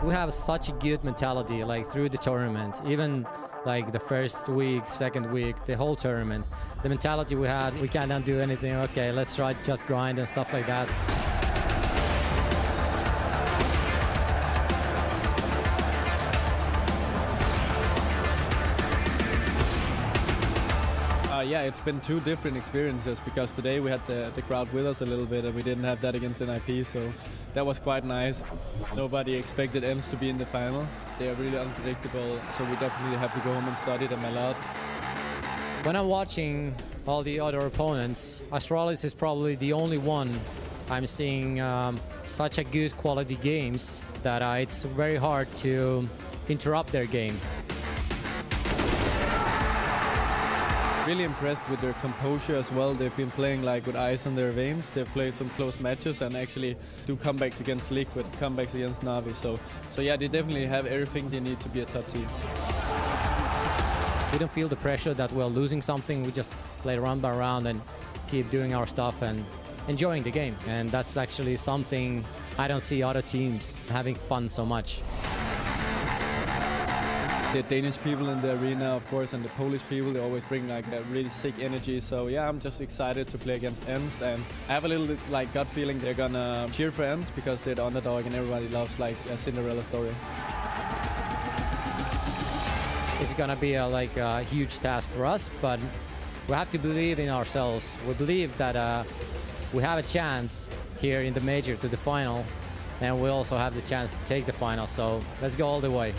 We have such a good mentality, like through the tournament, even like the first week, second week, the whole tournament. The mentality we had, we cannot do anything. Okay, let's try just grind and stuff like that. Yeah, it's been two different experiences because today we had the crowd with us a little bit and we didn't have that against NIP, so that was quite nice. Nobody expected ENCE to be in the final. They are really unpredictable, so we definitely have to go home and study them a lot. When I'm watching all the other opponents, Astralis is probably the only one I'm seeing such a good quality games that it's very hard to interrupt their game. Really impressed with their composure as well. They've been playing like with ice in their veins. They've played some close matches and actually do comebacks against Liquid, comebacks against Na'Vi. So yeah, they definitely have everything they need to be a top team. We don't feel the pressure that we're losing something. We just play round by round and keep doing our stuff and enjoying the game. And that's actually something I don't see other teams having fun so much. The Danish people in the arena, of course, and the Polish people, they always bring like a really sick energy. So yeah, I'm just excited to play against ENCE, and I have a little bit like gut feeling they're gonna cheer for ENCE because they're the underdog and everybody loves like a Cinderella story. It's gonna be like a huge task for us, but we have to believe in ourselves. We believe that we have a chance here in the major to the final, and we also have the chance to take the final. So let's go all the way.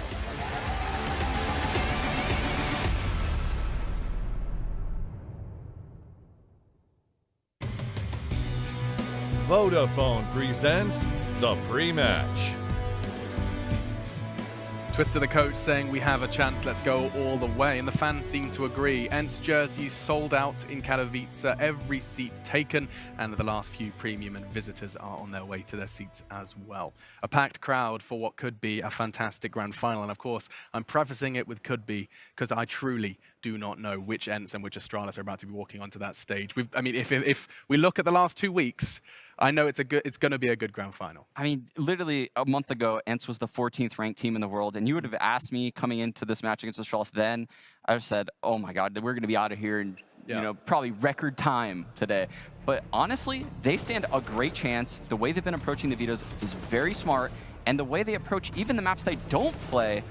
Vodafone presents the pre-match. Twister, the coach, saying we have a chance, let's go all the way, and the fans seem to agree. ENCE jerseys sold out in Katowice, every seat taken, and the last few premium and visitors are on their way to their seats as well. A packed crowd for what could be a fantastic grand final, and of course, I'm prefacing it with could be, because I truly do not know which ENCE and which Astralis are about to be walking onto that stage. I mean, if we look at the last 2 weeks, I know it's going to be a good grand final. I mean, literally a month ago, ENCE was the 14th ranked team in the world, and you would have asked me coming into this match against Astralis then, I would have said, oh my God, we're going to be out of here in, you know, probably record time today. But honestly, they stand a great chance. The way they've been approaching the vetoes is very smart, and the way they approach even the maps they don't play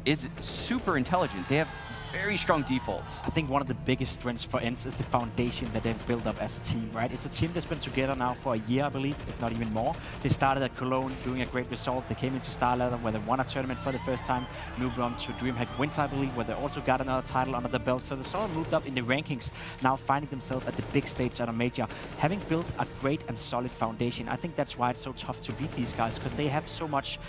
is super intelligent. They have very strong defaults. I think one of the biggest strengths for ENCE is the foundation that they've built up as a team, right? It's a team that's been together now for a year, I believe, if not even more. They started at Cologne doing a great result. They came into Star Ladder where they won a tournament for the first time, moved on to DreamHack Winter, I believe, where they also got another title under the belt. So they sort of moved up in the rankings, now finding themselves at the big stage at a major, having built a great and solid foundation. I think that's why it's so tough to beat these guys, because they have so much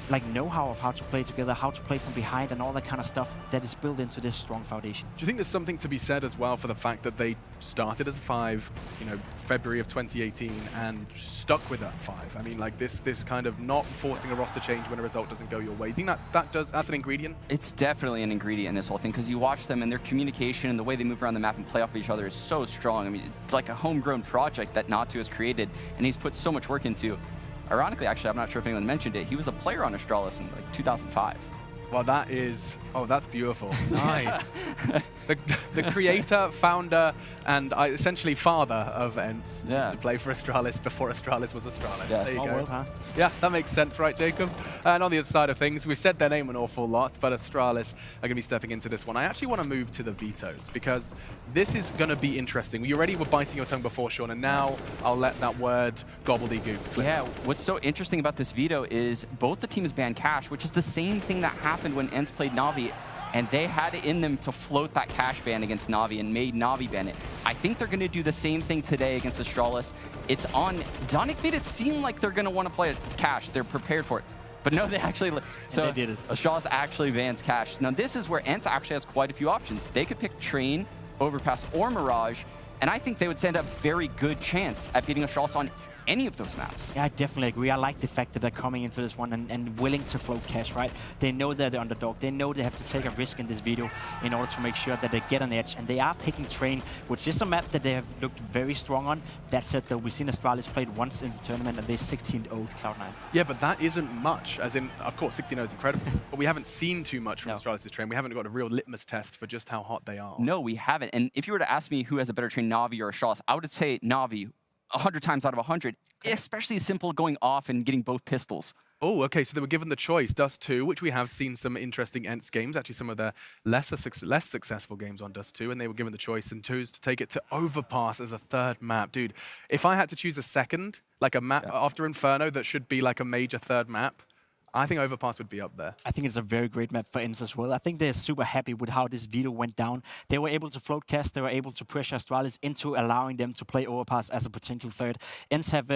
like know-how of how to play together, how to play from behind, and all that kind of stuff that is built into this strong foundation. Do you think there's something to be said as well for the fact that they started as a 5, you know, February of 2018, and stuck with that 5? I mean, like this kind of not forcing a roster change when a result doesn't go your way. Do you think that's an ingredient? It's definitely an ingredient in this whole thing, because you watch them and their communication and the way they move around the map and play off of each other is so strong. I mean, it's like a homegrown project that Natu has created, and he's put so much work into. Ironically, actually, I'm not sure if anyone mentioned it, he was a player on Astralis in like 2005. Well, that is, oh, that's beautiful. Nice. the creator, founder, and essentially father of ENCE. Yeah. To play for Astralis before Astralis was Astralis. Yes. There you Small go. world, huh? Yeah, that makes sense, right, Jacob? And on the other side of things, we've said their name an awful lot, but Astralis are going to be stepping into this one. I actually want to move to the vetoes, because this is going to be interesting. You already were biting your tongue before, Sean, and now I'll let that word gobbledygook slip. Yeah, what's so interesting about this veto is both the teams banned Cash, which is the same thing that happened when ENCE played Na'Vi, and they had it in them to float that Cash ban against Na'Vi and made Na'Vi ban it. I think they're going to do the same thing today against Astralis. It's on. Donic made it seem like they're going to want to play Cash. They're prepared for it. But no, they actually... So they did it. Astralis actually bans Cash. Now this is where ENCE actually has quite a few options. They could pick Train, Overpass, or Mirage, and I think they would stand a very good chance at beating Astralis on any of those maps. Yeah, I definitely agree. I like the fact that they're coming into this one and willing to float cash, right? They know they're the underdog. They know they have to take a risk in this video in order to make sure that they get an edge. And they are picking Train, which is a map that they have looked very strong on. That said, though, we've seen Astralis played once in the tournament and they 16-0 Cloud9. Yeah, but that isn't much. As in, of course, 16-0 is incredible. But we haven't seen too much from Astralis' Train. We haven't got a real litmus test for just how hot they are. No, we haven't. And if you were to ask me who has a better Train, Na'Vi or Astralis, I would say Na'Vi 100 times out of 100. Especially simple going off and getting both pistols. Oh, okay, so they were given the choice, Dust 2, which we have seen some interesting ENCE games, actually some of the less successful games on Dust 2, and they were given the choice and chose to take it to Overpass as a third map. Dude, if I had to choose a second, like a map after Inferno that should be like a major third map, I think Overpass would be up there. I think it's a very great map for ENCE as well. I think they're super happy with how this video went down. They were able to float cast, they were able to pressure Astralis into allowing them to play Overpass as a potential third. ENCE have,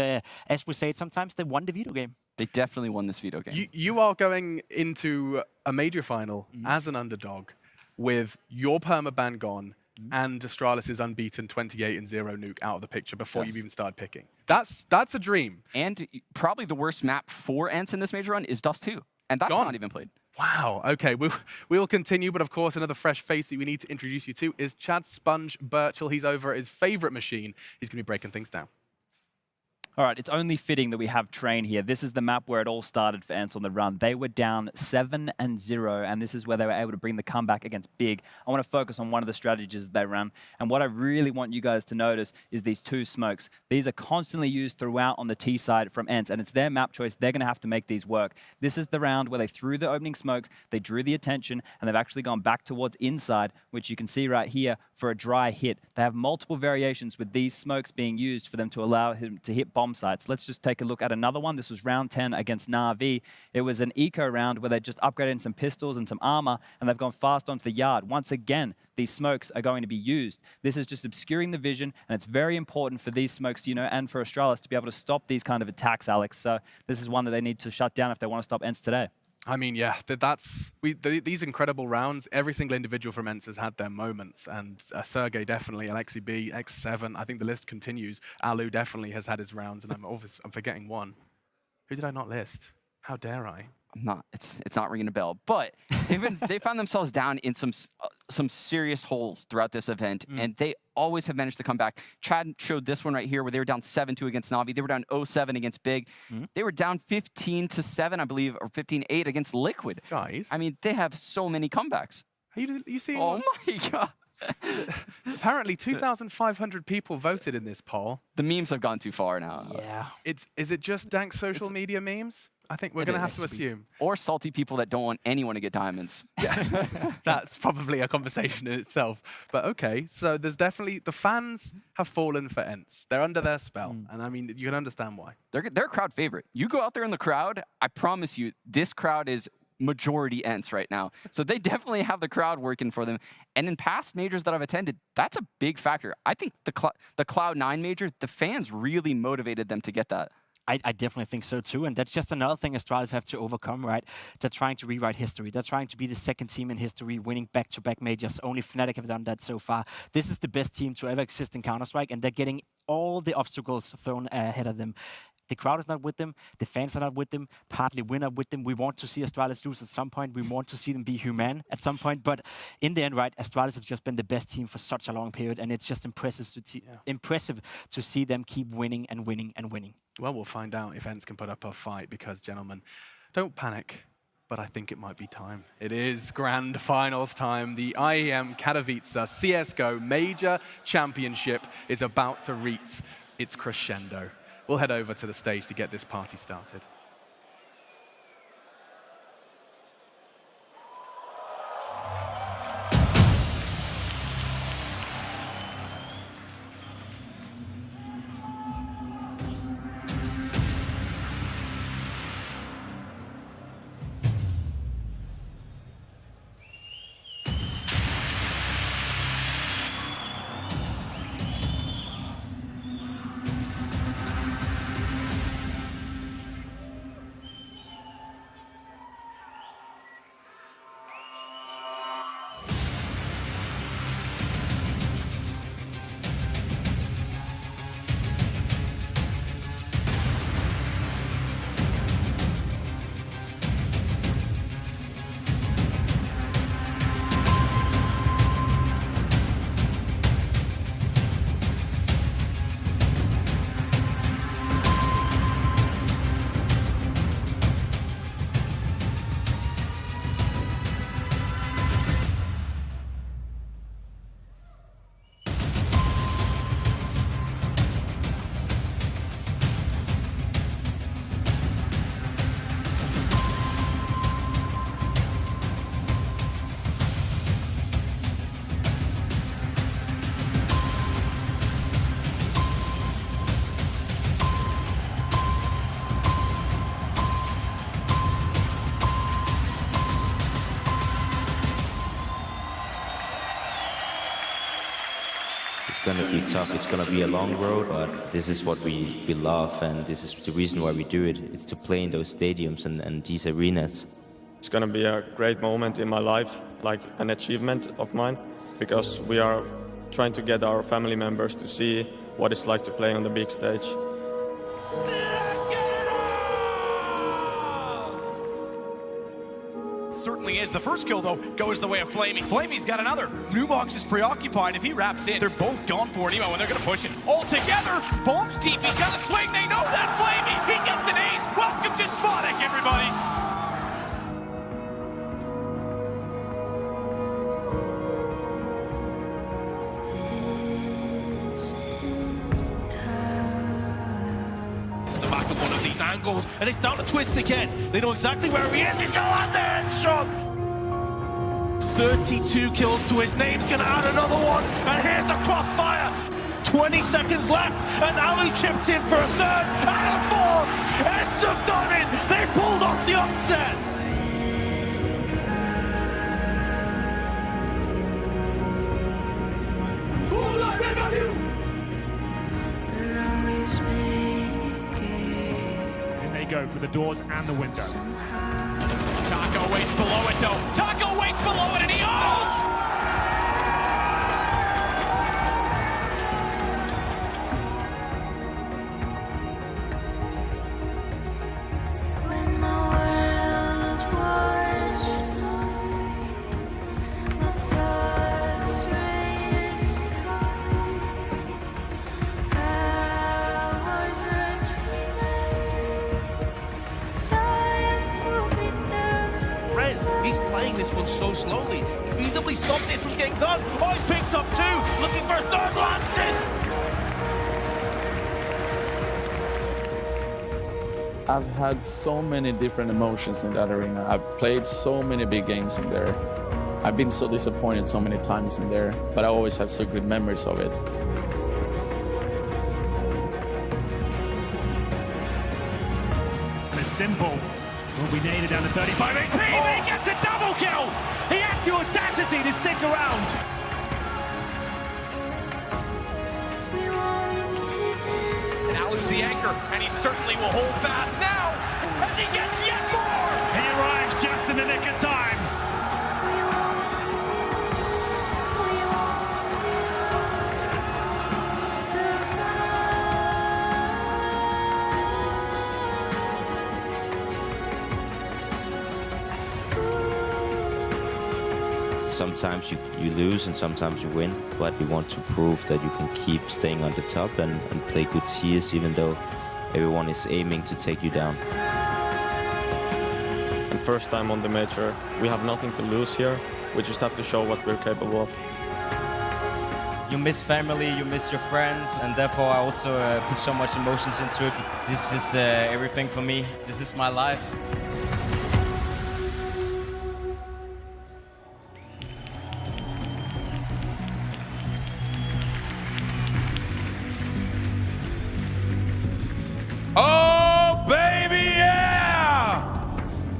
as we say it sometimes, they won the video game. They definitely won this video game. You are going into a major final as an underdog with your permaban gone and Astralis is unbeaten 28-0 nuke out of the picture before you've even started picking. That's a dream. And probably the worst map for ENCE in this major run is Dust 2. And that's not even played. Wow, okay, we'll continue, but of course another fresh face that we need to introduce you to is Chad Sponge Birchall. He's over at his favorite machine. He's going to be breaking things down. All right, it's only fitting that we have Train here. This is the map where it all started for ENCE on the run. They were down 7-0, and this is where they were able to bring the comeback against Big. I want to focus on one of the strategies they ran, and what I really want you guys to notice is these two smokes. These are constantly used throughout on the T side from ENCE, and it's their map choice. They're going to have to make these work. This is the round where they threw the opening smokes, they drew the attention, and they've actually gone back towards inside, which you can see right here for a dry hit. They have multiple variations with these smokes being used for them to allow him to hit bomb sites. Let's just take a look at another one. This was round 10 against Na'Vi. It was an eco round where they just upgraded some pistols and some armor, and they've gone fast onto the yard. Once again, these smokes are going to be used. This is just obscuring the vision, and it's very important for these smokes, you know, and for Astralis to be able to stop these kind of attacks, Alex. So this is one that they need to shut down if they want to stop ENCE today. I mean, yeah, these incredible rounds, every single individual from ENCE has had their moments, and Sergey definitely, Alexi B, X7, I think the list continues. Alu definitely has had his rounds, and I'm forgetting one. Who did I not list? How dare I? I'm not. It's not ringing a bell. But they found themselves down in some serious holes throughout this event, and they always have managed to come back. Chad showed this one right here where they were down 7-2 against Na'Vi. They were down 0-7 against Big. They were down 15-7, I believe, or 15-8 against Liquid. Guys. I mean, they have so many comebacks. You see? Oh my God. Apparently 2,500 people voted in this poll. The memes have gone too far now. Yeah. Is it just dank social media memes? I think we're going to have to assume. Or salty people that don't want anyone to get diamonds. Yeah, that's probably a conversation in itself. But okay, so there's definitely, the fans have fallen for ENCE. They're under their spell. And I mean, you can understand why. They're a crowd favorite. You go out there in the crowd, I promise you, this crowd is majority ENCE right now. So they definitely have the crowd working for them. And in past majors that I've attended, that's a big factor. I think the Cloud9 major, the fans really motivated them to get that. I definitely think so too, and that's just another thing Astralis have to overcome, right? They're trying to rewrite history. They're trying to be the second team in history, winning back-to-back majors. Only Fnatic have done that so far. This is the best team to ever exist in Counter-Strike, and they're getting all the obstacles thrown ahead of them. The crowd is not with them. The fans are not with them. Partly we're not with them. We want to see Astralis lose at some point. We want to see them be human at some point. But in the end, right, Astralis have just been the best team for such a long period, and it's just impressive to see them keep winning and winning and winning. Well, we'll find out if ENCE can put up a fight because, gentlemen, don't panic, but I think it might be time. It is grand finals time. The IEM Katowice CSGO Major Championship is about to reach its crescendo. We'll head over to the stage to get this party started. going to be tough. It's going to be a long road, but this is what we love, and this is the reason why we do it. It's to play in those stadiums and these arenas. It's going to be a great moment in my life, like an achievement of mine, because we are trying to get our family members to see what it's like to play on the big stage. Certainly is. The first kill, though, goes the way of Flamey. Flamey's got another. Nubox is preoccupied. If he wraps in, they're both gone for an emo, and they're going to push it all together. Bombs TP's got a swing. They know that Flamey. He gets an ace. Welcome to Spottic, everybody. The back of one of these angles, and it's down to Twist again. They know exactly where he is. He's going to land there and shot. 32 kills to his name. He's going to add another one, and here's the crossfire. 20 seconds left, and Ali chipped in for a third and a fourth. ENCE have done it. They pulled off the upset. Go for the doors and the window. Taco waits below it though. Taco waits below it and he holds! He's playing this one so slowly. Could easily stop this from getting done. Oh, he's picked up two. Looking for a third Lancing. I've had so many different emotions in that arena. I've played so many big games in there. I've been so disappointed so many times in there, but I always have so good memories of it. The symbol will be nailed down to 35 HP. Oh. He gets a double kill. He has the audacity to stick around. And Alu's the anchor, and he certainly will hold fast now as he gets yet more. He arrives just in the nick of time. Sometimes you lose and sometimes you win, but you want to prove that you can keep staying on the top and play good CS even though everyone is aiming to take you down. And first time on the major, we have nothing to lose here. We just have to show what we're capable of. You miss family, you miss your friends, and therefore I also put so much emotions into it. This is everything for me. This is my life. Oh, baby, yeah!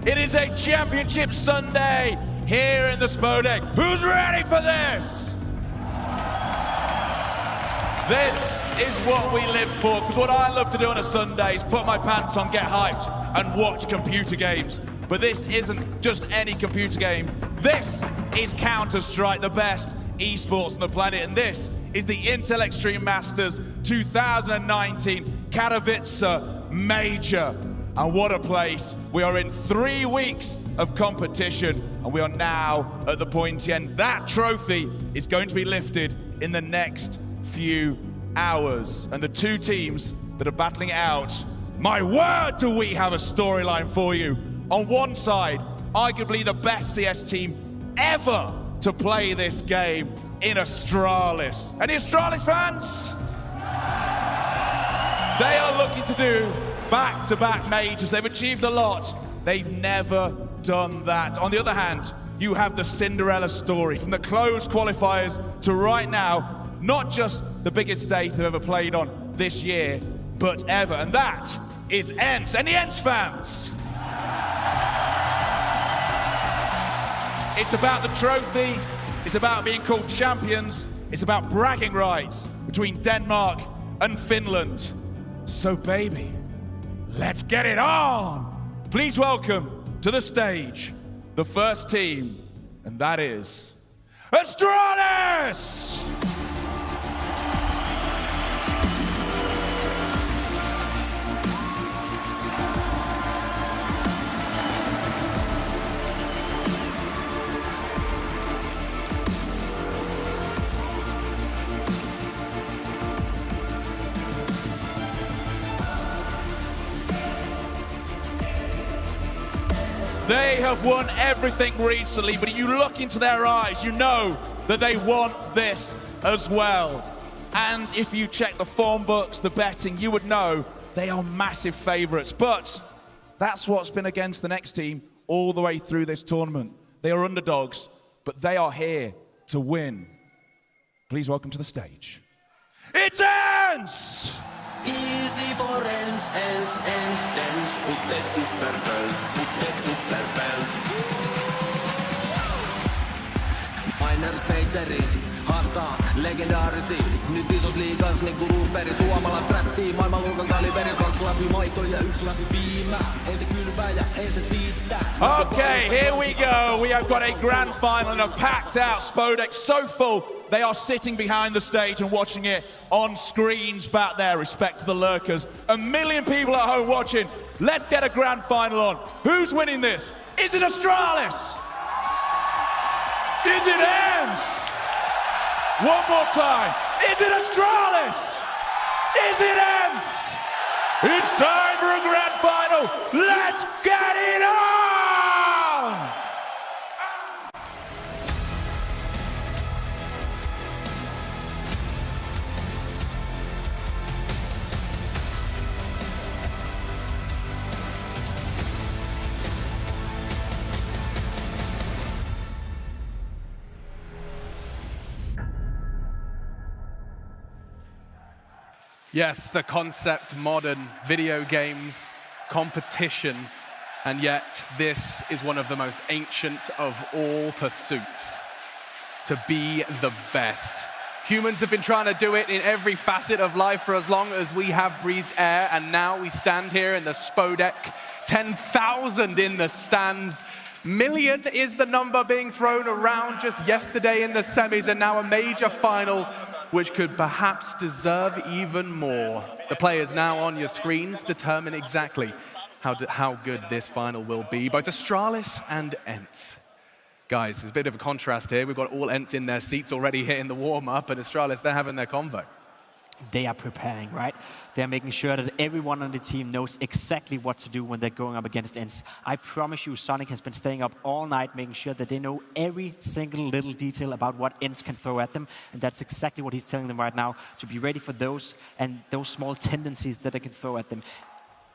It is a championship Sunday here in the Spodek. Who's ready for this? This is what we live for, because what I love to do on a Sunday is put my pants on, get hyped, and watch computer games. But this isn't just any computer game. This is Counter-Strike, the best esports on the planet, and this is the Intel Extreme Masters 2019 Katowice Major. And what a place. We are in 3 weeks of competition, and we are now at the pointy end. That trophy is going to be lifted in the next few hours. And the two teams that are battling it out, my word, do we have a storyline for you. On one side, arguably the best CS team ever to play this game in Astralis. Any Astralis fans? They are looking to do back-to-back majors. They've achieved a lot. They've never done that. On the other hand, you have the Cinderella story from the closed qualifiers to right now, not just the biggest stage they've ever played on this year, but ever. And that is ENCE. Any ENCE fans? It's about the trophy. It's about being called champions. is about bragging rights between Denmark and Finland. So baby, let's get it on! Please welcome to the stage the first team, and that is Astralis! They have won everything recently, but you look into their eyes, you know that they want this as well. And if you check the form books, the betting, you would know they are massive favorites. But that's what's been against the next team all the way through this tournament. They are underdogs, but they are here to win. Please welcome to the stage, it's ENCE! Easy for ENCE, ENCE, ENCE, ENCE, put that upperbelt, put that upperbelt. Miners Pageri haastaa legendaarisi. Nyt isot liigas niinku Roosberg. Suomalais rättii, maailmanluokan kaliberi. 2 lasi maitoa ja 1 lasi piimää. Ei se kylpää ja ei se siittää. Okay, here we go. We have got a grand final and a packed out Spodek, so full. They are sitting behind the stage and watching it on screens back there. Respect to the lurkers. 1 million people at home watching. Let's get a grand final on. Who's winning this? Is it Astralis? Is it ENCE? One more time. Is it Astralis? Is it ENCE? It's time for a grand final. Let's get it on! Yes, the concept, modern video games, competition, and yet this is one of the most ancient of all pursuits, to be the best. Humans have been trying to do it in every facet of life for as long as we have breathed air, and now we stand here in the Spodek, 10,000 in the stands. Million is the number being thrown around just yesterday in the semis, and now a major final which could perhaps deserve even more. The players now on your screens determine exactly how good this final will be, both Astralis and ENCE. Guys, there's a bit of a contrast here. We've got all ENCE in their seats already hitting the warm-up, and Astralis, they're having their convo. They are preparing, right? They're making sure that everyone on the team knows exactly what to do when they're going up against ENCE. I promise you, Sonic has been staying up all night making sure that they know every single little detail about what ENCE can throw at them, and that's exactly what he's telling them right now, to be ready for those and those small tendencies that they can throw at them.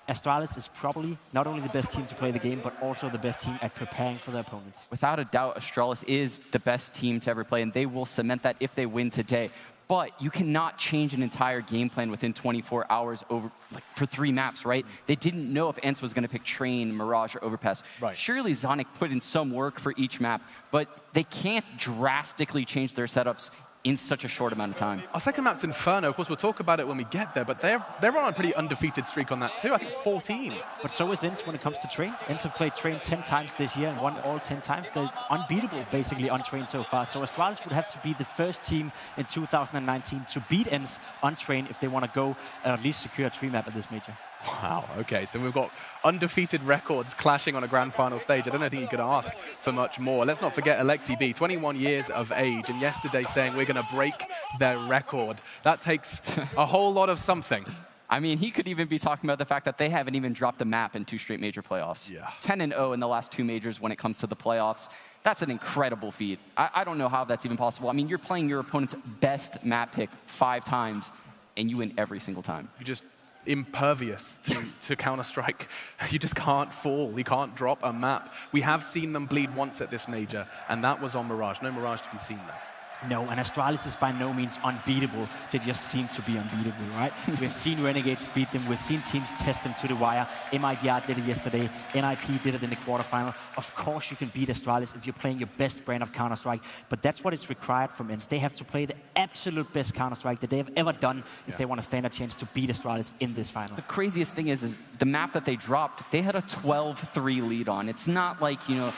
Astralis is probably not only the best team to play the game, but also the best team at preparing for their opponents. Without a doubt, Astralis is the best team to ever play, and they will cement that if they win today. But you cannot change an entire game plan within 24 hours for 3 maps, right? They didn't know if ENCE was going to pick Train, Mirage, or Overpass. Right. Surely Zonic put in some work for each map, but they can't drastically change their setups in such a short amount of time. Our second map's Inferno. Of course, we'll talk about it when we get there, but they're on a pretty undefeated streak on that too. I think 14. But so is ENCE when it comes to Train. ENCE have played Train 10 times this year and won all 10 times. They're unbeatable, basically, on Train so far. So Astralis would have to be the first team in 2019 to beat ENCE on Train if they want to go and at least secure a 3 map at this major. Wow, okay, so we've got undefeated records clashing on a grand final stage. I don't think you could ask for much more. Let's not forget Alexi B, 21 years of age, and yesterday saying we're going to break their record. That takes a whole lot of something. I mean, he could even be talking about the fact that they haven't even dropped a map in 2 straight major playoffs. Yeah. 10-0 in the last 2 majors when it comes to the playoffs. That's an incredible feat. I don't know how that's even possible. I mean, you're playing your opponent's best map pick 5 times, and you win every single time. You just impervious to Counter-Strike. You just can't fall. You can't drop a map. We have seen them bleed once at this major, and that was on Mirage. No Mirage to be seen there. No, and Astralis is by no means unbeatable. They just seem to be unbeatable, right? We've seen Renegades beat them. We've seen teams test them to the wire. MIBR did it yesterday. NIP did it in the quarterfinal. Of course, you can beat Astralis if you're playing your best brand of Counter-Strike, but that's what is required from ENCE. They have to play the absolute best Counter-Strike that they have ever done if they want to stand a chance to beat Astralis in this final. The craziest thing is the map that they dropped, they had a 12-3 lead on. It's not like, you know,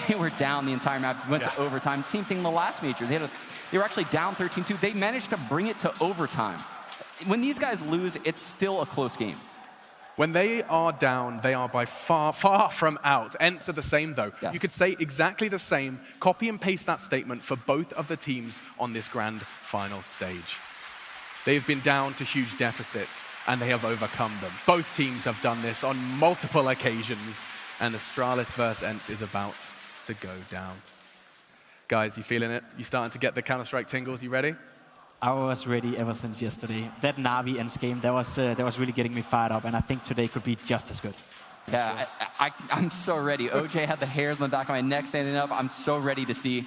they were down the entire map, went to overtime. Same thing in the last major. They were actually down 13-2. They managed to bring it to overtime. When these guys lose, it's still a close game. When they are down, they are by far, far from out. ENCE are the same, though. Yes. You could say exactly the same, copy and paste that statement for both of the teams on this grand final stage. They've been down to huge deficits, and they have overcome them. Both teams have done this on multiple occasions, and Astralis versus ENCE is about to go down. Guys, you feeling it? You starting to get the Counter-Strike tingles? You ready? I was ready ever since yesterday. That Na'Vi ENCE game, that was really getting me fired up, and I think today could be just as good. Yeah, I'm so ready. OJ had the hairs on the back of my neck standing up. I'm so ready to see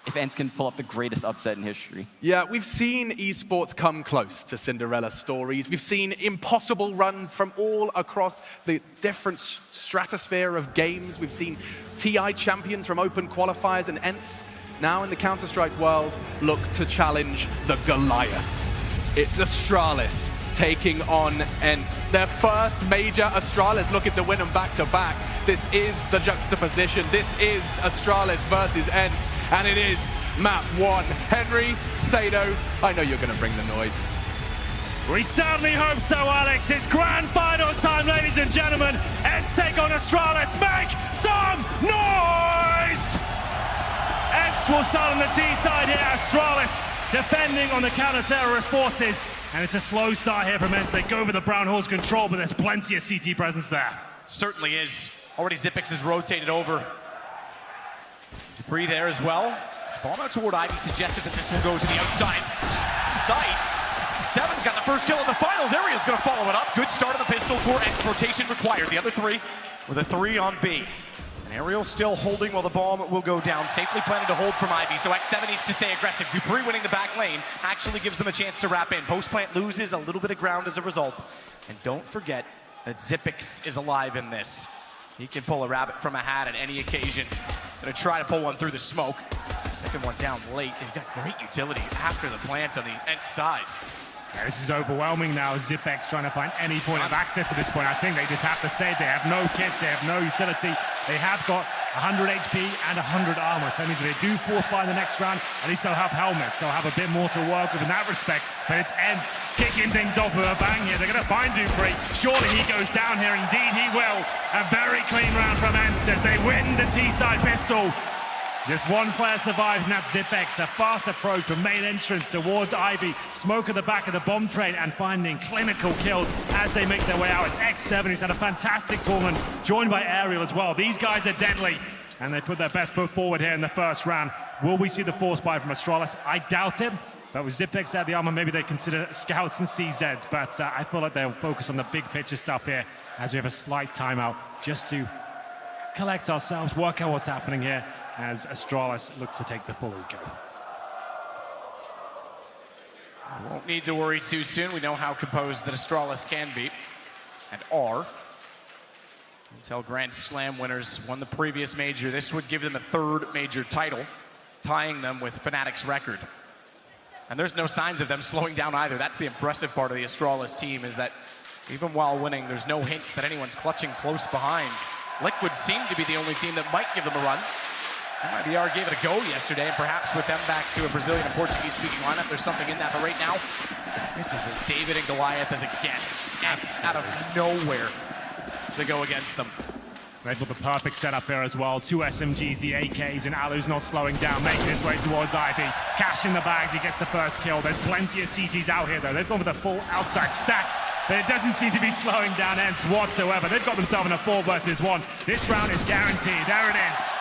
if ENCE can pull up the greatest upset in history. Yeah, we've seen esports come close to Cinderella stories. We've seen impossible runs from all across the different stratosphere of games. We've seen TI champions from open qualifiers, and ENCE now in the Counter-Strike world look to challenge the Goliath. It's Astralis taking on ENCE. Their first major Astralis looking to win them back-to-back. This is the juxtaposition. This is Astralis versus ENCE. And it is map 1. Henry, Sado, I know you're going to bring the noise. We certainly hope so, Alex. It's grand finals time, ladies and gentlemen. ENCE take on Astralis. Make some noise! ENCE will start on the T side here. Astralis defending on the counter-terrorist forces. And it's a slow start here from ENCE. They go with the Brown Horse control, but there's plenty of CT presence there. Certainly is. Already Xyp9x has rotated over. Dupree there as well. Bomb out toward Ivy, suggested that this will go to the outside. Scythe. Seven's got the first kill in the finals. Aria's going to follow it up. Good start of the pistol for ENCE. Rotation required. The other three with a 3 on B. And Ariel still holding while the bomb will go down. Safely planning to hold from Ivy, so X7 needs to stay aggressive. Dupree winning the back lane actually gives them a chance to wrap in. Post-plant loses a little bit of ground as a result. And don't forget that Xyp9x is alive in this. He can pull a rabbit from a hat at any occasion. Gonna try to pull one through the smoke. Second one down late. They've got great utility after the plant on the ENCE side. Yeah, this is overwhelming now. Xyp9x trying to find any point of access to this point. I think they just have to say they have no kits, they have no utility. They have got 100 HP and 100 armor. So that means if they do force buy in the next round, at least they'll have helmets. They'll have a bit more to work with in that respect. But it's ENCE kicking things off with a bang here. They're going to find Dupree. Surely he goes down here. Indeed he will. A very clean round from ENCE as they win the T-side pistol. Just one player survives, and that's Xyp9x. A fast approach from main entrance towards Ivy. Smoke at the back of the bomb train and finding clinical kills as they make their way out. It's X7 who's had a fantastic tournament, joined by Ariel as well. These guys are deadly, and they put their best foot forward here in the first round. Will we see the force buy from Astralis? I doubt it. But with Xyp9x out of the armor, maybe they consider scouts and CZs. But I feel like they'll focus on the big picture stuff here as we have a slight timeout just to collect ourselves, work out what's happening here, as Astralis looks to take the full eco. Won't need to worry too soon. We know how composed that Astralis can be, and are. Until Grand Slam winners won the previous major, this would give them a 3rd major title, tying them with Fnatic's record. And there's no signs of them slowing down either. That's the impressive part of the Astralis team, is that even while winning, there's no hints that anyone's clutching close behind. Liquid seemed to be the only team that might give them a run. MIBR gave it a go yesterday, and perhaps with them back to a Brazilian and Portuguese-speaking lineup, there's something in that. But right now, this is as David and Goliath as it gets. ENCE out of nowhere to go against them. They've got the perfect setup here as well. 2 SMGs, the AKs, and Alu's not slowing down, making his way towards Ivy. Cash in the bags, he gets the first kill. There's plenty of CTs out here, though. They've gone with a full outside stack, but it doesn't seem to be slowing down ENCE whatsoever. They've got themselves in a 4 versus 1. This round is guaranteed. There it is.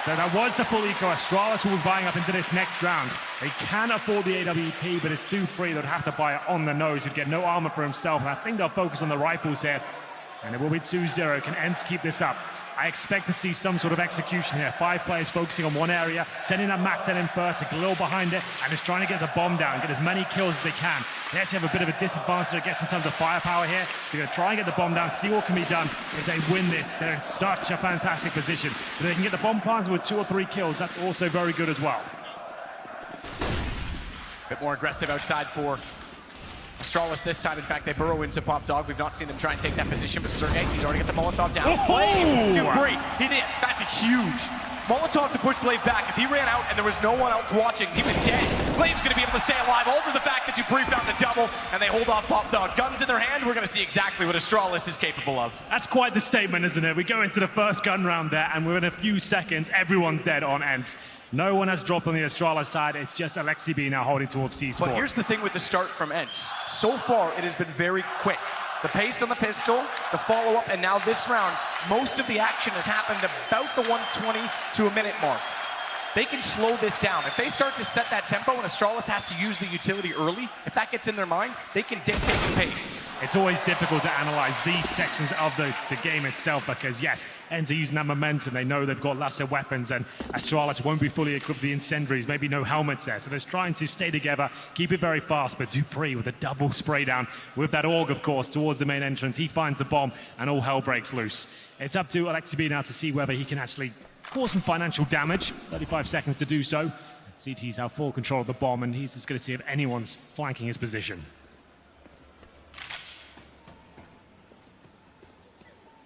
So that was the full eco. Astralis will be buying up into this next round. They can afford the AWP, but it's Dupree that would have to buy it on the nose. He'd get no armor for himself, and I think they'll focus on the rifles here. And it will be 2-0. Can ENCE keep this up? I expect to see some sort of execution here. 5 players focusing on one area, sending that MAC-10 in first, a little behind it, and just trying to get the bomb down, get as many kills as they can. They actually have a bit of a disadvantage, I guess, in terms of firepower here. So they're going to try and get the bomb down, see what can be done. If they win this, they're in such a fantastic position. If they can get the bomb planted with 2 or 3 kills, that's also very good as well. A bit more aggressive outside for Astralis this time. In fact, they burrow into Pop Dog. We've not seen them try and take that position, but Sergey, he's already got the Molotov down. Glaive, Dupree, he did. That's a huge Molotov to push Glaive back. If he ran out and there was no one else watching, he was dead. Glaive's going to be able to stay alive, all to the fact that Dupree found the double, and they hold off Pop Dog. Guns in their hand, we're going to see exactly what Astralis is capable of. That's quite the statement, isn't it? We go into the first gun round there, and within a few seconds, everyone's dead on ENCE. No one has dropped on the Astralis side. It's just Alexi B now holding towards T-Sport. But here's the thing with the start from ENCE. So far, it has been very quick. The pace on the pistol, the follow-up, and now this round, most of the action has happened about the 120 to a minute mark. They can slow this down. If they start to set that tempo and Astralis has to use the utility early, if that gets in their mind, they can dictate the pace. It's always difficult to analyze these sections of the game itself because, yes, ENCE are using that momentum. They know they've got lesser weapons and Astralis won't be fully equipped with the incendiaries, maybe no helmets there. So they're trying to stay together, keep it very fast, but Dupree with a double spray down with that AUG, of course, towards the main entrance. He finds the bomb and all hell breaks loose. It's up to Alexi B now to see whether he can actually cause some financial damage. 35 seconds to do so. CT's have full control of the bomb, and he's just going to see if anyone's flanking his position.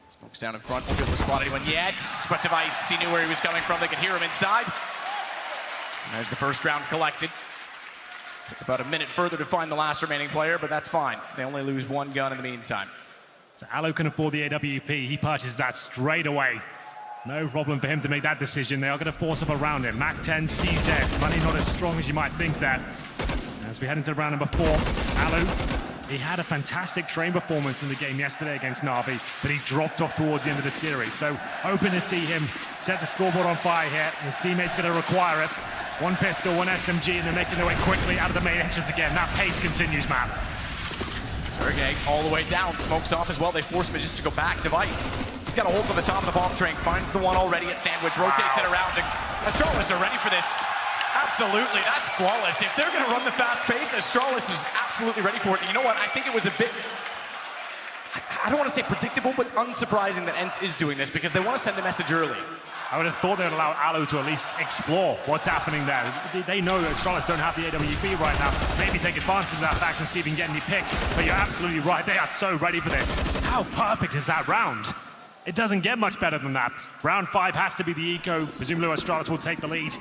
Smokes down in front, won't be able to spot anyone yet, but Device, he knew where he was coming from. They could hear him inside. And there's the first round collected. Took about a minute further to find the last remaining player, but that's fine. They only lose 1 gun in the meantime. So Alo can afford the AWP. He purchased that straight away. No problem for him to make that decision. They are going to force up around him. MAC-10, CZ. Money not as strong as you might think that. As we head into round number 4, Alo, he had a fantastic train performance in the game yesterday against Na'Vi, but he dropped off towards the end of the series. So hoping to see him set the scoreboard on fire here. His teammate's going to require it. 1 pistol, 1 SMG, and they're making their way quickly out of the main entrance again. That pace continues, man. Sergey all the way down, smokes off as well. They force him just to go back. Device, he's got a hold from the top of the bomb train, finds the one already at Sandwich, rotates it around, and Astralis are ready for this. Absolutely, that's flawless. If they're going to run the fast pace, Astralis is absolutely ready for it. And you know what? I think it was a bit, I don't want to say predictable, but unsurprising that ENCE is doing this because they want to send the message early. I would have thought they would allow Alo to at least explore what's happening there. They know that Astralis don't have the AWP right now. Maybe take advantage of that fact and see if he can get any picks. But you're absolutely right. They are so ready for this. How perfect is that round? It doesn't get much better than that. Round 5 has to be the eco. Presumably Astralis will take the lead.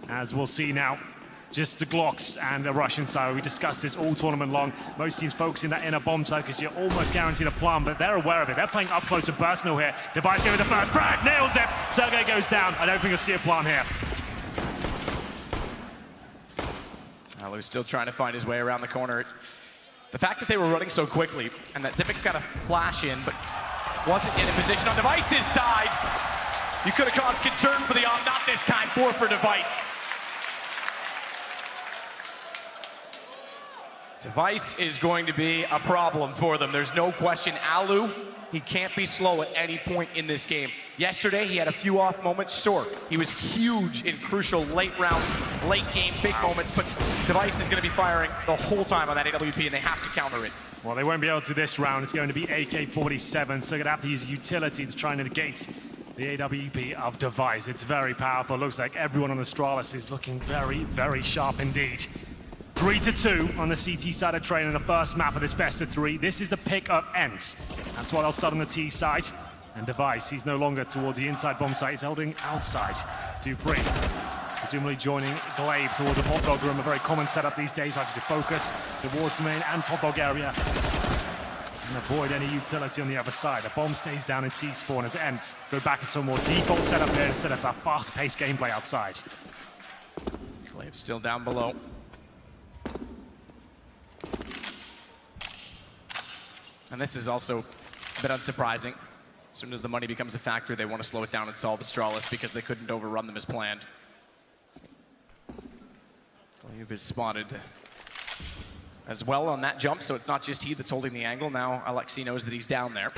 As we'll see now, just the Glocks and the Russian side. We discussed this all tournament long. Most teams focusing that inner bomb side because you're almost guaranteed a plum, but they're aware of it. They're playing up close and personal here. Device going with the first frag, nails it. Sergey goes down. I don't think you'll see a plum here. Alo's still trying to find his way around the corner. The fact that they were running so quickly and that Zipic's got a flash in, but wasn't in a position on Device's side. You could have caused concern for the not this time. 4 for Device. Device is going to be a problem for them. There's no question. Alu, he can't be slow at any point in this game. Yesterday, he had a few off moments, sure. He was huge in crucial late round, late game, big moments, but Device is going to be firing the whole time on that AWP, and they have to counter it. Well, they won't be able to this round. It's going to be AK-47, so they're going to have to use utility to try and negate the AWP of Device. It's very powerful. Looks like everyone on Astralis is looking very, very sharp indeed. 3-2 on the CT side of train in the first map of this best of 3. This is the pick of ENCE. That's why they'll start on the T side. And Device, he's no longer towards the inside bomb site. He's holding outside. Dupree, presumably joining Glaive towards the hot dog room. A very common setup these days, like to focus towards the main and hot dog area. And avoid any utility on the other side. The bomb stays down in T-spawn as ENCE go back into a more default setup there instead of a fast-paced gameplay outside. Glaive still down below. And this is also a bit unsurprising. As soon as the money becomes a factor, they want to slow it down and solve Astralis because they couldn't overrun them as planned. Glaive is spotted as well on that jump, so it's not just he that's holding the angle. Now Alexi knows that he's down there.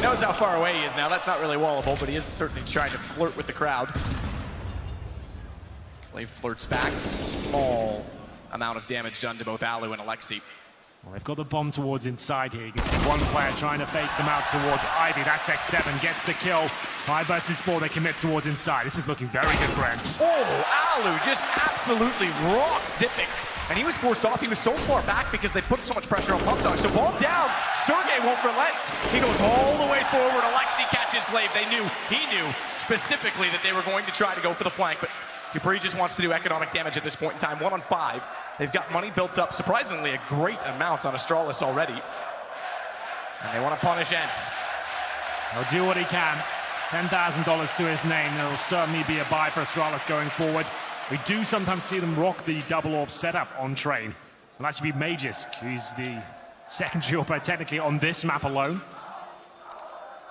knows how far away he is now. That's not really wallable, but he is certainly trying to flirt with the crowd. Clay flirts back. Small amount of damage done to both Alu and Alexi. Well, they've got the bomb towards inside here. You can see one player trying to fake them out towards Ivy. That's X7, gets the kill. 5 versus 4, they commit towards inside. This is looking very good for ENCE. Oh, Alu just absolutely rocks Zipix. And he was forced off. He was so far back because they put so much pressure on Pump Dog. So ball down, Sergey won't relent. He goes all the way forward. Alexi catches Glaive. He knew specifically that they were going to try to go for the flank, but Dupree just wants to do economic damage at this point in time. 1 on 5. They've got money built up, surprisingly a great amount on Astralis already. And they want to punish ENCE. He'll do what he can. $10,000 to his name. There will certainly be a buy for Astralis going forward. We do sometimes see them rock the double orb setup on Train. It'll actually be Magisk, who's the secondary orb technically on this map alone.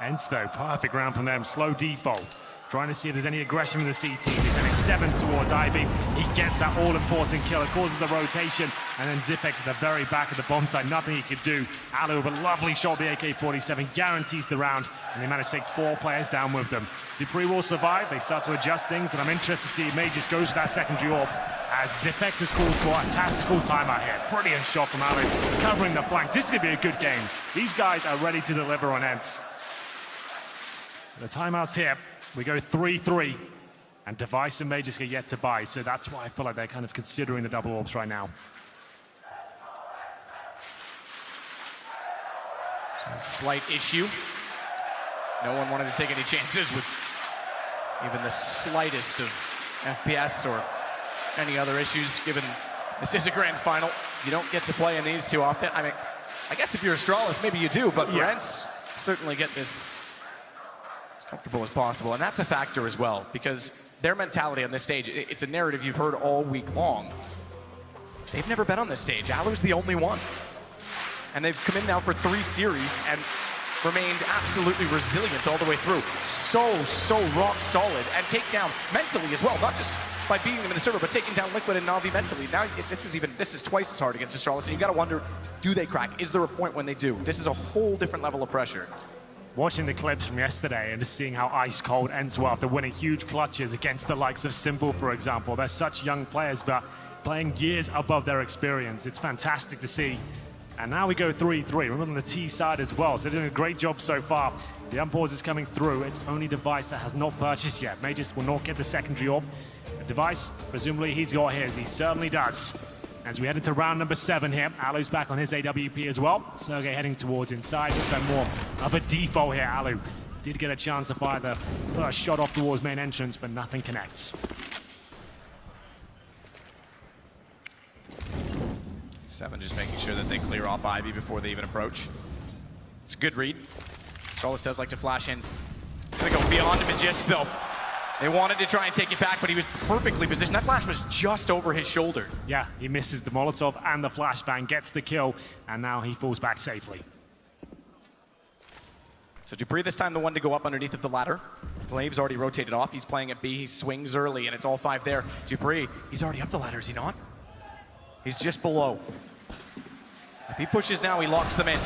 ENCE though, perfect round from them. Slow default. Trying to see if there's any aggression from the C team. He's sending 7 towards Ivy. He gets that all-important kill. It causes the rotation. And then Zipex at the very back of the bomb site. Nothing he could do. Alu with a lovely shot, the AK-47, guarantees the round. And they manage to take 4 players down with them. Dupree will survive. They start to adjust things. And I'm interested to see if Magisk goes for that secondary orb. As Zipex is called for a tactical timeout here. Brilliant shot from Alu, covering the flanks. This is going to be a good game. These guys are ready to deliver on ENCE. The timeout's here. We go 3-3, and Device and Magisk are yet to buy, so that's why I feel like they're kind of considering the double orbs right now. Slight issue. No one wanted to take any chances with even the slightest of FPS or any other issues, given this is a grand final. You don't get to play in these too often. I mean, I guess if you're Astralis, maybe you do, but for ENCE, certainly get this comfortable as possible, and that's a factor as well, because their mentality on this stage, it's a narrative you've heard all week long. They've never been on this stage. Alu's the only one. And they've come in now for 3 series and remained absolutely resilient all the way through. So rock solid, and take down mentally as well, not just by beating them in the server, but taking down Liquid and Na'Vi mentally. Now this is twice as hard against Astralis, and you gotta wonder, do they crack? Is there a point when they do? This is a whole different level of pressure. Watching the clips from yesterday and just seeing how ice cold ENCE were after winning huge clutches against the likes of Simple, for example. They're such young players, but playing years above their experience. It's fantastic to see. And now we go 3-3. We're on the T side as well, so they're doing a great job so far. The unpause is coming through. It's only Device that has not purchased yet. Magisk will not get the secondary orb. The Device, presumably he's got his. He certainly does. As we head into round number 7 here, Alu's back on his AWP as well. Sergey heading towards inside. Looks like more of a default here. Alu did get a chance to fire the first shot off towards main entrance, but nothing connects. 7 just making sure that they clear off Ivy before they even approach. It's a good read. Astralis does like to flash in. It's gonna go beyond Magisk though. They wanted to try and take it back, but he was perfectly positioned. That flash was just over his shoulder. Yeah, he misses the Molotov and the flashbang, gets the kill, and now he falls back safely. So Dupree this time the one to go up underneath of the ladder. Glaive's already rotated off. He's playing at B. He swings early, and it's all 5 there. Dupree, he's already up the ladder, is he not? He's just below. If he pushes now, he locks them in.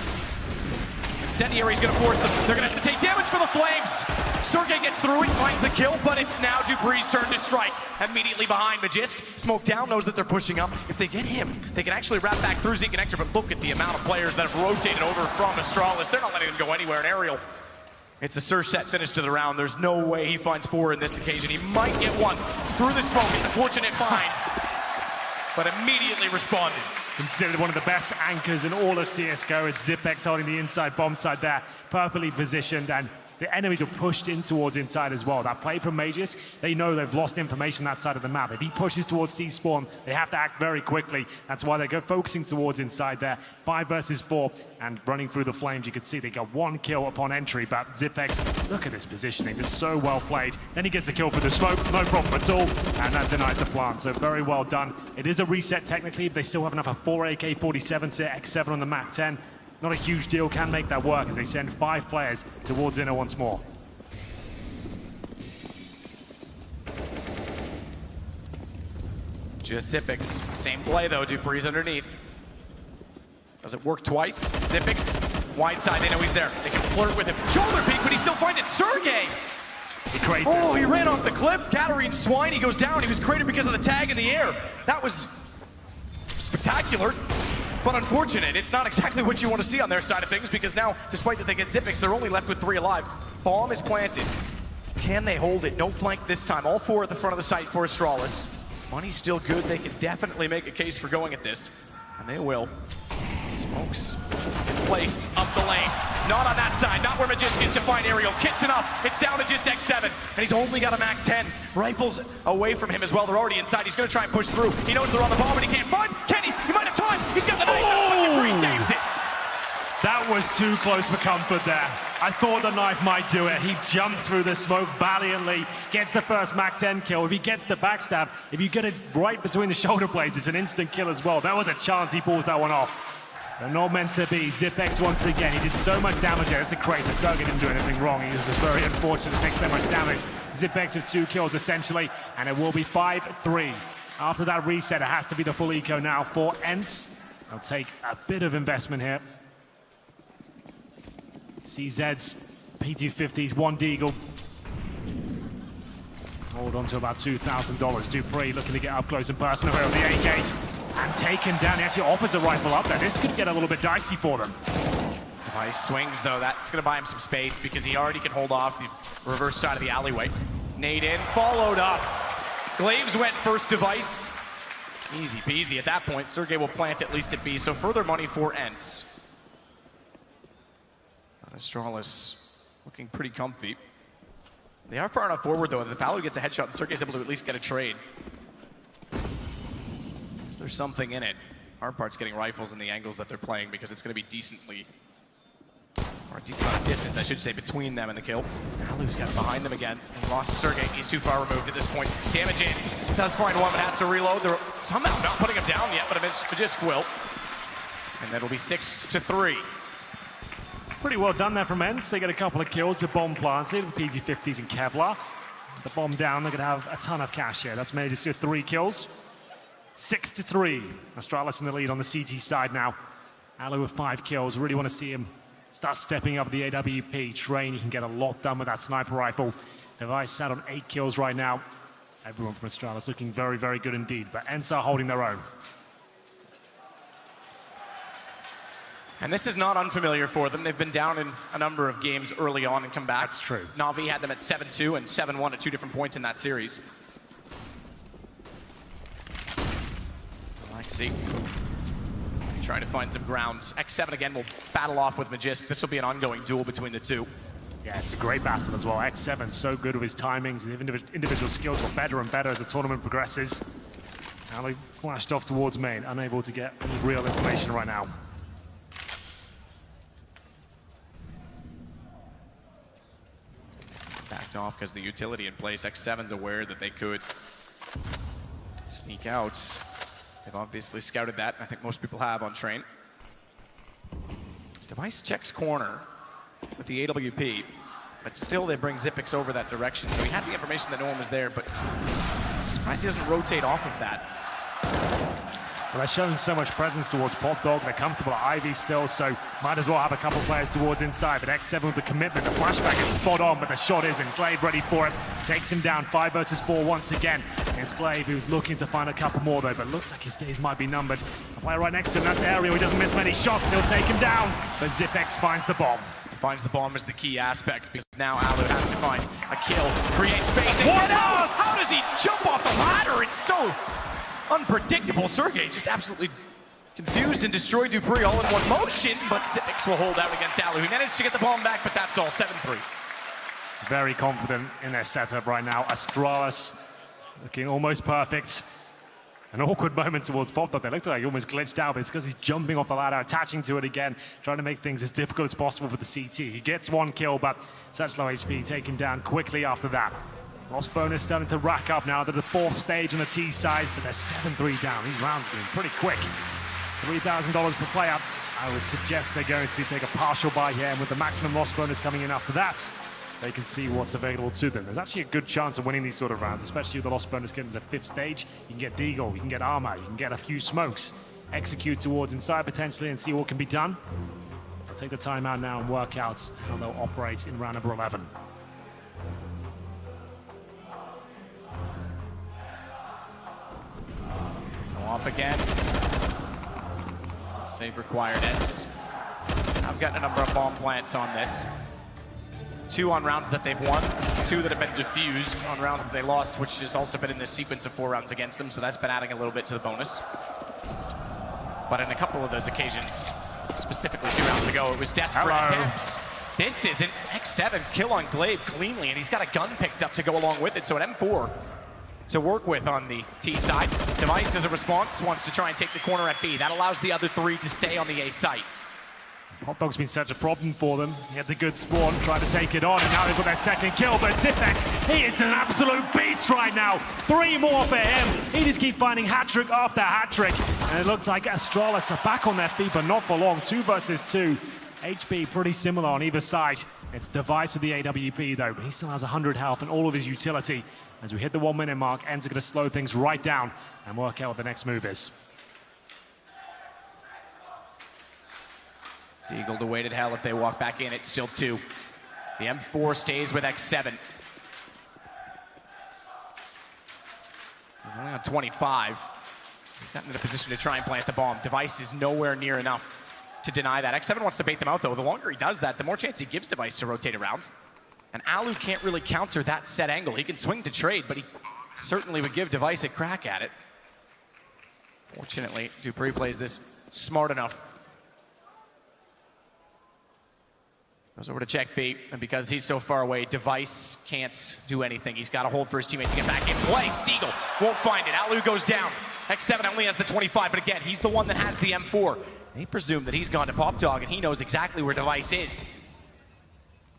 Incendiary's gonna force them. They're gonna have to take damage for the Flames. Sergey gets through it, finds the kill, but it's now Dupree's turn to strike. Immediately behind Magisk. Smoke down, knows that they're pushing up. If they get him, they can actually wrap back through Zeke and Hector, but look at the amount of players that have rotated over from Astralis. They're not letting him go anywhere in aerial. It's a Surset finish to the round. There's no way he finds 4 in this occasion. He might get 1 through the smoke. It's a fortunate find, but immediately responded. Considered one of the best anchors in all of CSGO. It's Zipex holding the inside bomb side there, perfectly positioned, and the enemies are pushed in towards inside as well. That play from Magisk, they know they've lost information that side of the map. If he pushes towards T-spawn, they have to act very quickly. That's why they go focusing towards inside there. 5 versus 4, and running through the flames, you can see they got 1 kill upon entry, but Zipex, look at this positioning, just so well played. Then he gets a kill for the smoke, no problem at all, and that denies the plant, so very well done. It is a reset technically, but they still have enough of 4 AK-47 to X7 on the Mac 10. Not a huge deal, can make that work as they send 5 players towards inner once more. Just Zipex. Same play though, Dupree's underneath. Does it work twice? Zipex Wide side, they know he's there. They can flirt with him. Shoulder peek, but he still finds it. Sergey! Crazy. Oh, he ran off the cliff. Katarine Swine, he goes down. He was cratered because of the tag in the air. That was spectacular, but unfortunate. It's not exactly what you want to see on their side of things, because now, despite that they get Zipix, they're only left with 3 alive. Bomb is planted. Can they hold it? No flank this time. All 4 at the front of the site for Astralis. Money's still good. They can definitely make a case for going at this, and they will. Smokes in place, up the lane. Not on that side, not where Magisk is to find Aerial. Kits enough, it's down to just X7, and he's only got a MAC-10. Rifles away from him as well, they're already inside. He's gonna try and push through. He knows they're on the bomb, but he can't find. Can he? He might have time. He's got the knife, but he pre-saves it. That was too close for comfort there. I thought the knife might do it. He jumps through the smoke valiantly, gets the first MAC-10 kill. If he gets the backstab, if you get it right between the shoulder blades, it's an instant kill as well. There was a chance he pulls that one off. They're not meant to be. Zipex once again. He did so much damage there. It's the crater. Sergey didn't do anything wrong. He was just very unfortunate to take so much damage. Zipex with 2 kills essentially, and it will be 5-3. After that reset, it has to be the full eco now for ENCE. They'll take a bit of investment here. CZ's P250s, 1 Deagle. Hold on to about $2,000. Dupree looking to get up close and personal here with the AK. And taken down. He actually offers a rifle up there. This could get a little bit dicey for them. Device swings, though. That's going to buy him some space because he already can hold off the reverse side of the alleyway. Nade in, followed up. Glaves went first. Device. Easy peasy at that point. Sergey will plant at least at B, so further money for ENCE. Astralis looking pretty comfy. They are far enough forward, though, that if Palu gets a headshot, and Sergey's able to at least get a trade. There's something in it. Hard part's getting rifles in the angles that they're playing, because it's going to be decently, or a decent amount of distance, I should say, between them and the kill. Alu's got behind them again. And lost Sergey. He's too far removed at this point. Damage in. Does find one, but has to reload. They're somehow not putting him down yet, but Magisk will. And that'll be 6-3. Pretty well done there from ENCE. They get a couple of kills. The bomb planted with PG-50s and Kevlar. The bomb down, they're going to have a ton of cash here. That's made just 3 kills. 6-3. Astralis in the lead on the CT side now. Alu with 5 kills. Really want to see him start stepping up the AWP. Train, he can get a lot done with that sniper rifle. Device sat on 8 kills right now. Everyone from Astralis looking very, very good indeed. But ENCE are holding their own. And this is not unfamiliar for them. They've been down in a number of games early on and come back. That's true. Na'Vi had them at 7-2 and 7-1 at 2 different points in that series. Alexi trying to find some ground. X7 again will battle off with Magisk. This will be an ongoing duel between the two. Yeah, it's a great battle as well. X7 so good with his timings. His individual skills got better and better as the tournament progresses. Ali flashed off towards main, unable to get any real information right now. Backed off because the utility in place. X7's aware that they could sneak out. They've obviously scouted that, and I think most people have on Train. Device checks corner with the AWP, but still they bring Zipix over that direction. So he had the information that no one was there, but I'm surprised he doesn't rotate off of that. Well, they're showing so much presence towards Pop Dog. They're comfortable at Ivy still, so might as well have a couple players towards inside. But X7 with the commitment, the flashback is spot on, but the shot isn't. Glaive ready for it. Takes him down 5 versus 4 once again. Against Glaive, who's looking to find a couple more though, but looks like his days might be numbered. The player right next to him, that's Aerial. He doesn't miss many shots. He'll take him down, but Zipex finds the bomb. Finds the bomb is the key aspect, because now Alu has to find a kill, create space, and get out! How does he jump off the ladder? It's so unpredictable. Sergey just absolutely confused and destroyed Dupree all in one motion, but X will hold out against Alu. He managed to get the bomb back, but that's all. 7-3. Very confident in their setup right now. Astralis looking almost perfect. An awkward moment towards Pop Dog. They looked like he almost glitched out, but it's because he's jumping off the ladder, attaching to it again, trying to make things as difficult as possible for the CT. He gets 1 kill, but such low HP, taken down quickly after that. Loss bonus starting to rack up now. They're the 4th stage on the T side, but they're 7-3 down. These rounds are going pretty quick. $3,000 per player. I would suggest they're going to take a partial buy here, and with the maximum loss bonus coming in after that, they can see what's available to them. There's actually a good chance of winning these sort of rounds, especially with the loss bonus getting to the 5th stage. You can get Deagle, you can get armor, you can get a few smokes, execute towards inside potentially and see what can be done. take the time out now and work out how they'll operate in round number 11. So off again. Save required, ENCE. I've gotten a number of bomb plants on this. 2 on rounds that they've won, 2 that have been diffused on rounds that they lost, which has also been in this sequence of 4 rounds against them, so that's been adding a little bit to the bonus. But in a couple of those occasions, specifically 2 rounds ago, it was desperate attempts. This isn't. X7 kill on Glaive cleanly, and he's got a gun picked up to go along with it, so an M4 to work with on the T side. Device as a response wants to try and take the corner at B. That allows the other 3 to stay on the A site. Hot Dog's been such a problem for them. He had the good spawn, tried to take it on, and now they've got their second kill. But Zipex, he is an absolute beast right now. 3 more for him. He just keeps finding hat-trick after hat-trick. And it looks like Astralis are back on their feet, but not for long. 2 versus 2. HP pretty similar on either side. It's Device with the AWP though, but he still has 100 health and all of his utility. As we hit the 1-minute mark, ENCE are going to slow things right down and work out what the next move is. Deagle to wait at hell if they walk back in. It's still 2. The M4 stays with X7. He's only on 25. He's gotten in a position to try and plant the bomb. Device is nowhere near enough to deny that. X7 wants to bait them out, though. The longer he does that, the more chance he gives Device to rotate around. And Alu can't really counter that set angle. He can swing to trade, but he certainly would give Device a crack at it. Fortunately, dupreeh plays this smart enough. Goes over to check B, and because he's so far away, Device can't do anything. He's got to hold for his teammate to get back in play. Deagle won't find it. Alu goes down. X7 only has the 25, but again, he's the one that has the M4. They presume that he's gone to Pop Dog, and he knows exactly where Device is.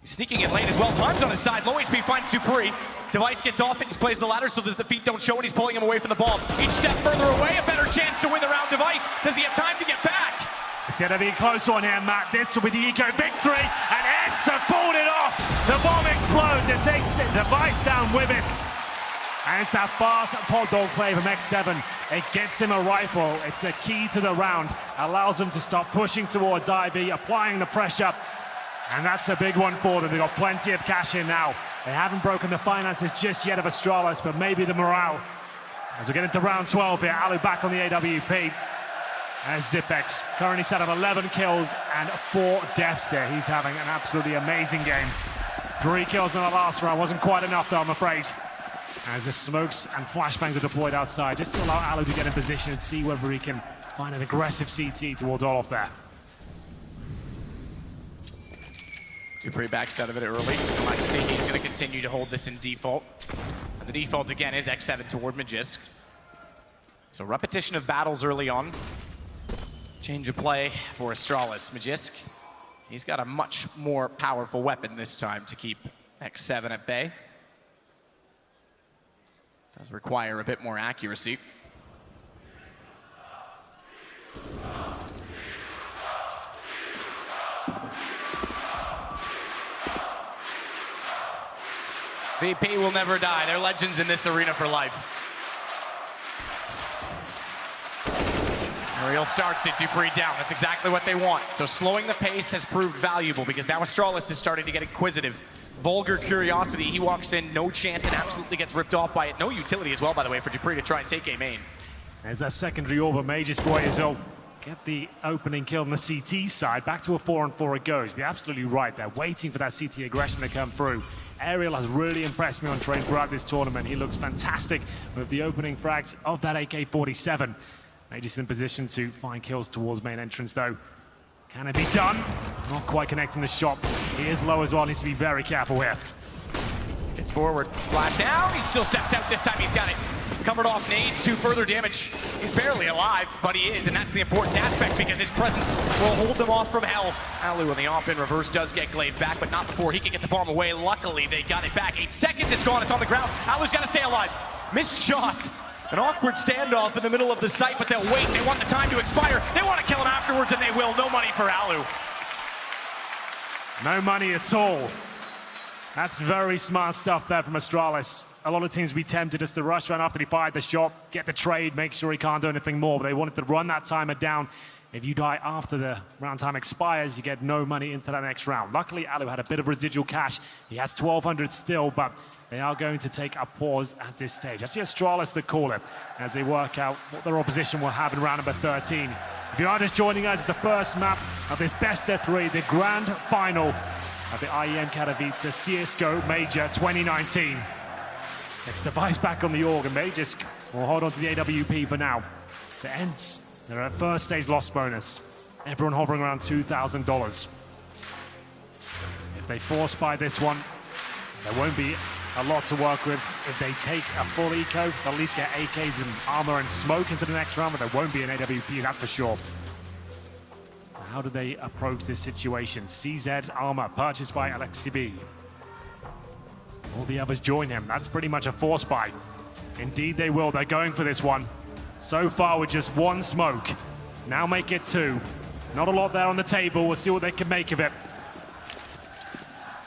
He's sneaking in late as well. Time's on his side. Low HP finds dupreeh. Device gets off it. He plays the ladder so that the feet don't show, and he's pulling him away from the bomb. Each step further away, a better chance to win the round. Device, does he have time to get back? It's going to be a close one here, Matt. This will be the eco victory, and ENCE have pulled it off. The bomb explodes. It takes Device down with it. And it's that fast Pop Dog play from X7. It gets him a rifle. It's the key to the round. Allows him to stop pushing towards Ivy, applying the pressure. And that's a big one for them. They've got plenty of cash in now. They haven't broken the finances just yet of Astralis, but maybe the morale. As we get into round 12 here, Alu back on the AWP. And Zipex currently set up 11 kills and 4 deaths here. He's having an absolutely amazing game. 3 kills in the last round. Wasn't quite enough though, I'm afraid. As the smokes and flashbangs are deployed outside, just to allow Alu to get in position and see whether he can find an aggressive CT towards Olof there. dupreeh backs out of it early. Like he's going to continue to hold this in default. And the default again is X7 toward Magisk. So repetition of battles early on. Change of play for Astralis. Magisk, he's got a much more powerful weapon this time to keep X7 at bay. Does require a bit more accuracy. VP will never die. They're legends in this arena for life. Ariel starts it, dupreeh down. That's exactly what they want. So slowing the pace has proved valuable because now Astralis is starting to get inquisitive. Vulgar curiosity, he walks in, no chance, and absolutely gets ripped off by it. No utility as well, by the way, for dupreeh to try and take a main. There's that secondary orb of Mage's boy as well. Get the opening kill on the CT side. Back to a 4-on-4 it goes. You're absolutely right. They're waiting for that CT aggression to come through. Ariel has really impressed me on train throughout this tournament. He looks fantastic with the opening frags of that AK-47. Mage's in position to find kills towards main entrance though. Can it be done? Not quite connecting the shot. He is low as well, needs to be very careful here. Gets forward, flash down, he still steps out. This time he's got it. Covered off nades, 2 further damage. He's barely alive, but he is, and that's the important aspect because his presence will hold them off from hell. Alu on the off-in reverse does get Glaive back, but not before he can get the bomb away. Luckily, they got it back. 8 seconds, it's gone, it's on the ground. Alu's got to stay alive. Missed shot. An awkward standoff in the middle of the site, but they'll wait. They want the time to expire. They want to kill him afterwards, and they will. No money for Alu. No money at all. That's very smart stuff there from Astralis. a lot of teams be tempted just to rush around after he fired the shot, get the trade, make sure he can't do anything more, but they wanted to run that timer down. If you die after the round time expires, you get no money into that next round. Luckily, Alu had a bit of residual cash. He has 1,200 still, but they are going to take a pause at this stage. I see Astralis, the caller, as they work out what their opposition will have in round number 13. If you are just joining us, it's the first map of this best of 3, the grand final of the IEM Katowice CSGO Major 2019. It's Device back on the org, and Majors will hold on to the AWP for now. To ENCE, they're at first stage loss bonus. Everyone hovering around $2,000. If they force buy this one, there won't be a lot to work with. If they take a full eco, they'll at least get AKs and armor and smoke into the next round, but there won't be an AWP, that's for sure. So how do they approach this situation? CZ armor purchased by Alexi. All the others join him. That's pretty much a force buy. Indeed they will, they're going for this one. So far with just one smoke. Now make it 2. Not a lot there on the table, we'll see what they can make of it.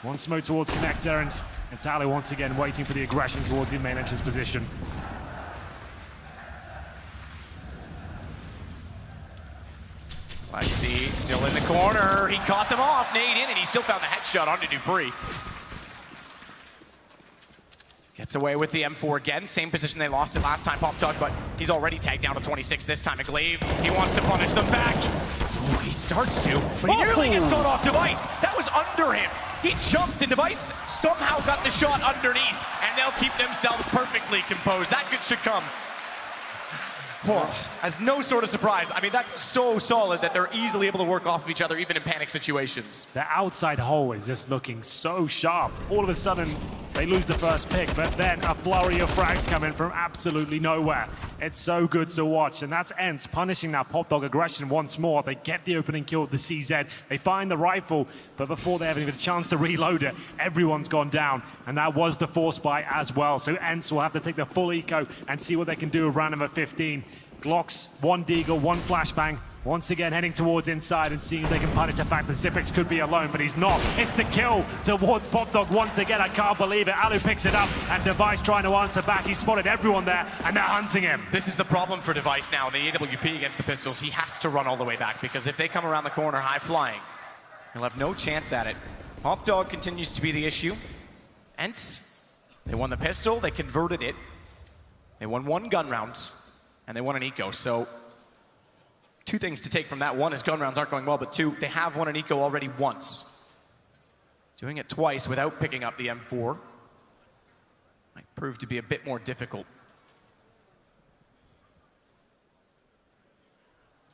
One smoke towards connector, and Italy once again waiting for the aggression towards the main entrance position. Lexi still in the corner. He caught them off. Nade in, and he still found the headshot onto Dupree. Gets away with the M4 again. Same position they lost it last time, Pop Tug, but he's already tagged down to 26 this time. Glaive, he wants to punish them back. Ooh, he starts to, but he nearly gets caught off Device. That was under him. He jumped, and Device somehow got the shot underneath, and they'll keep themselves perfectly composed. That should come. As no sort of surprise. I mean, that's so solid that they're easily able to work off of each other, even in panic situations. The outside hole is just looking so sharp. All of a sudden, they lose the first pick, but then a flurry of frags come in from absolutely nowhere. It's so good to watch, and that's ENCE punishing that Pop Dog aggression once more. They get the opening kill with the CZ. They find the rifle, but before they have even a chance to reload it, everyone's gone down, and that was the force buy as well. So ENCE will have to take the full eco and see what they can do with round number 15. Glocks, 1 Deagle, 1 flashbang. Once again heading towards inside and seeing if they can punish the fact that Zipex could be alone, but he's not. It's the kill towards Pop Dog once again. I can't believe it. Alu picks it up, and Device trying to answer back. He spotted everyone there, and they're hunting him. This is the problem for Device now. In the AWP against the Pistols, he has to run all the way back, because if they come around the corner high flying, he'll have no chance at it. Pop Dog continues to be the issue. ENCE, they won the pistol, they converted it. They won 1 gun round, and they won an eco. So 2 things to take from that. 1 is gun rounds aren't going well, but 2, they have won an eco already once. Doing it twice without picking up the M4 might prove to be a bit more difficult.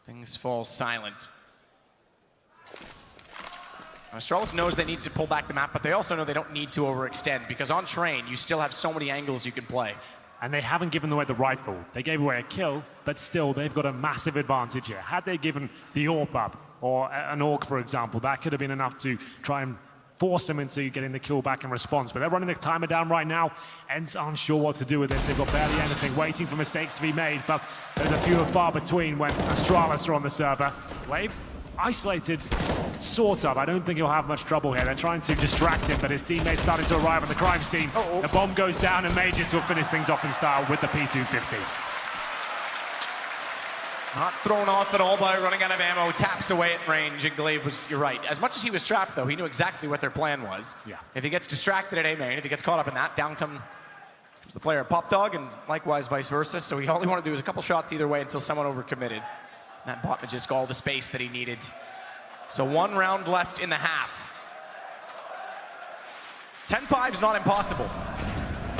Things fall silent. Astralis knows they need to pull back the map, but they also know they don't need to overextend, because on train, you still have so many angles you can play. And they haven't given away the rifle. They gave away a kill, but still, they've got a massive advantage here. Had they given the AWP up, or an AUG, for example, that could have been enough to try and force them into getting the kill back in response. But they're running the timer down right now. ENCE aren't sure what to do with this. They've got barely anything, waiting for mistakes to be made, but there's a few and far between when Astralis are on the server. Glaive, isolated, sort of. I don't think he'll have much trouble here. They're trying to distract him, but his teammates starting to arrive on the crime scene. The bomb goes down, and Magis will finish things off in style with the P250. Not thrown off at all by running out of ammo. Taps away at range, and Glaive was, you're right. As much as he was trapped, though, he knew exactly what their plan was. Yeah. If he gets distracted at A main, if he gets caught up in that, down comes the player at Pop Dog, and likewise vice versa. So all he wanted to do was a couple shots either way until someone overcommitted. That bought Magisk all the space that he needed. So 1 round left in the half. 10-5 is not impossible.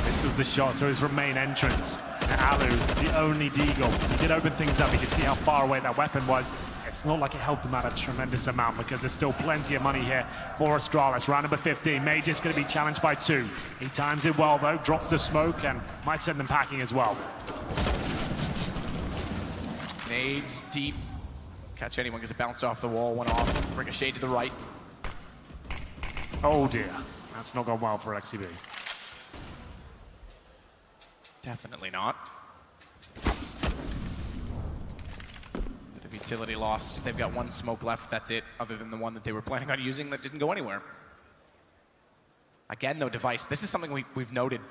This was the shot, so his main entrance. Alu, the only Deagle. He did open things up. You could see how far away that weapon was. It's not like it helped him out a tremendous amount, because there's still plenty of money here for Astralis. Round number 15. Major's going to be challenged by 2. He times it well, though. Drops the smoke and might send them packing as well. Nades deep. Catch anyone because it bounced off the wall, went off. Ricochet to the right. Oh dear. That's not gone well for XCB. Definitely not. Bit of utility lost. They've got 1 smoke left, that's it, other than the one that they were planning on using that didn't go anywhere. Again, though, Device, this is something we've noted,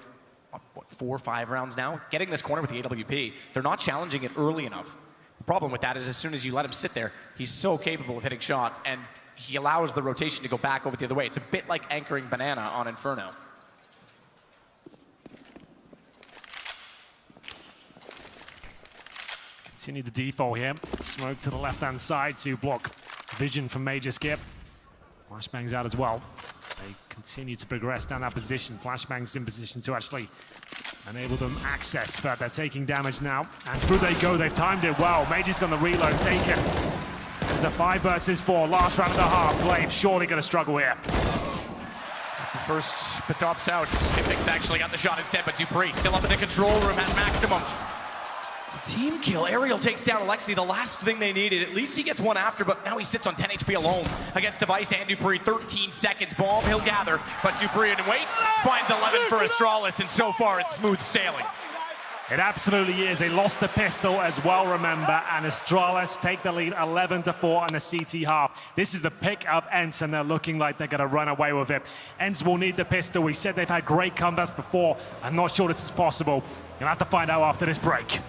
what, 4 or 5 rounds now, getting this corner with the AWP. They're not challenging it early enough. The problem with that is as soon as you let him sit there, he's so capable of hitting shots, and he allows the rotation to go back over the other way. It's a bit like anchoring Banana on Inferno. Continue the default here. Smoke to the left-hand side to block vision from Major Skip. Flashbang's out as well. They continue to progress down that position. Flashbang's in position to actually enable them access, but they're taking damage now. And through they go. They've timed it well. Major's got the reload taken. The 5 versus 4. Last round of the half. Glaive surely going to struggle here. The first Patop's out. Sipix actually got the shot instead, but Dupree still up in the control room at maximum. It's a team kill. Ariel takes down Alexi, the last thing they needed. At least he gets one after, but now he sits on 10 HP alone against Device and Dupree. 13 seconds. Bomb, he'll gather, but Dupree waits, finds 11 for Astralis, and so far it's smooth sailing. It absolutely is. They lost a pistol as well, remember, and Astralis take the lead 11-4 on the CT half. This is the pick of ENCE, and they're looking like they're going to run away with it. ENCE will need the pistol. We said they've had great comebacks before. I'm not sure this is possible. You'll have to find out after this break.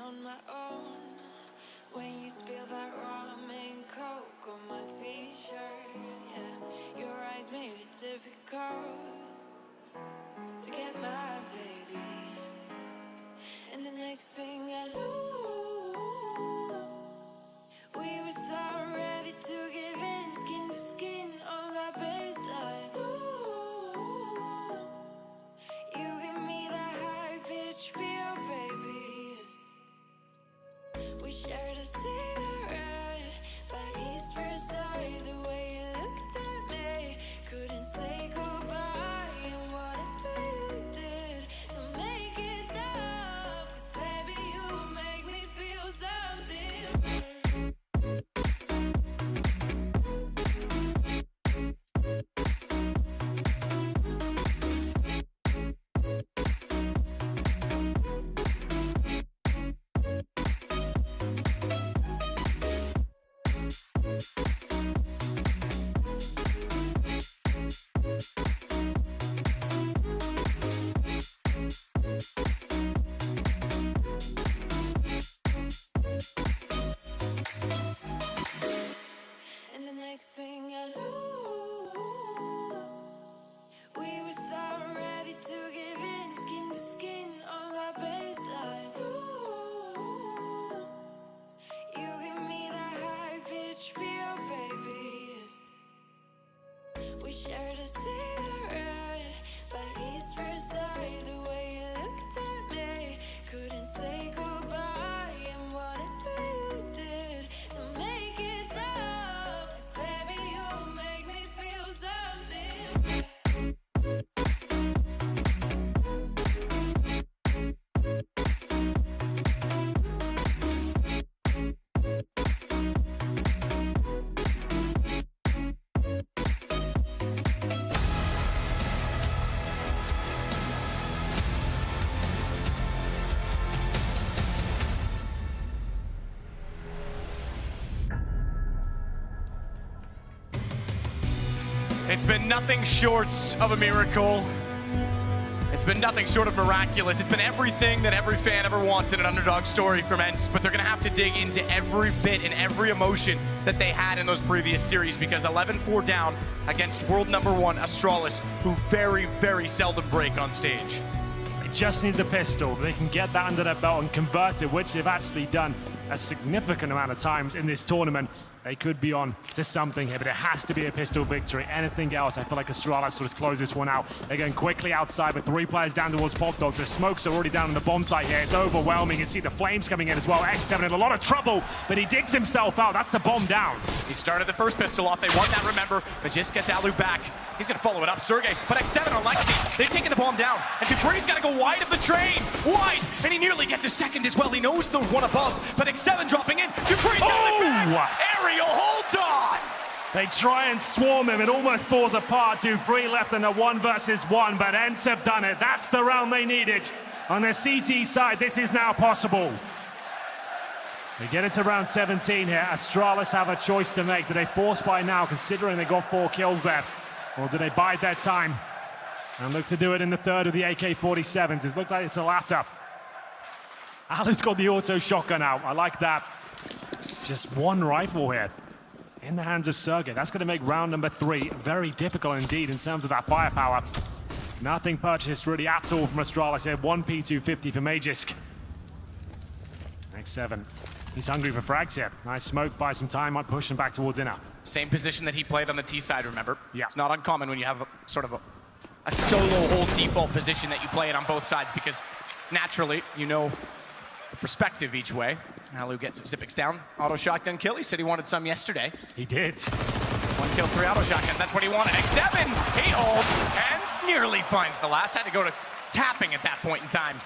On my own, when you spill that rum and coke on my t-shirt, yeah, your eyes made it difficult to get my baby. And the next thing I knew, we were so ready to give in, skin to skin on that baseline. Ooh, you give me that high pitch feel, baby. We shared a cigarette by East Versailles. The way you looked at me, couldn't say goodbye. And whatever you did to make it stop, 'cause baby, you make me feel something. And the next thing I knew, we were so ready to give in, skin to skin on that baseline. Ooh, you give me that high pitch feel, baby. We shared a cigarette by East Versailles. The way you looked at me, couldn't say goodbye. And whatever you did to make it stop, 'cause baby, you make me feel something. It's been nothing short of a miracle. It's been nothing short of miraculous. It's been everything that every fan ever wanted, an underdog story from ENCE, but they're gonna have to dig into every bit and every emotion that they had in those previous series, because 11-4 down against world #1 Astralis, who very, very seldom break on stage. They just need the pistol. They can get that under their belt and convert it, which they've actually done a significant amount of times in this tournament. They could be on to something here, but it has to be a pistol victory. Anything else, I feel like Astralis will just close this one out. They're going quickly outside with 3 players down towards Pop Dog. The smokes are already down on the bomb site here. It's overwhelming. You can see the flames coming in as well. X7 in a lot of trouble, but he digs himself out. That's the bomb down. He started the first pistol off. They won that, remember. But just gets Alu back. He's going to follow it up. Sergey, but X7 on Legacy. They've taken the bomb down. And Dupree's got to go wide of the train. Wide. And he nearly gets a second as well. He knows the one above. But X7 dropping in. Dupree's down the back. Aerial holds on. They try and swarm him. It almost falls apart. Dupree left in a 1 versus 1, but ENCE have done it. That's the round they needed. On the CT side, this is now possible. We get into round 17 here. Astralis have a choice to make. Do they force by now, considering they got 4 kills there? Or do they bide their time and look to do it in the third of the AK-47s? It looks like it's the latter. Alu's got the auto shotgun out. I like that. Just 1 rifle here in the hands of Sergey. That's going to make round number 3 very difficult indeed in terms of that firepower. Nothing purchased really at all from Astralis here. 1 P250 for Magisk. X7. He's hungry for frags here. Nice smoke, buy some time, might push him back towards inner. Same position that he played on the T side, remember? Yeah. It's not uncommon when you have sort of a solo hold default position that you play it on both sides because naturally, you know the perspective each way. Alu gets Zipix down. Auto shotgun kill. He said he wanted some yesterday. He did. 1 kill, 3 auto shotguns. That's what he wanted. X7, he holds and nearly finds the last. Had to go to tapping at that point in time.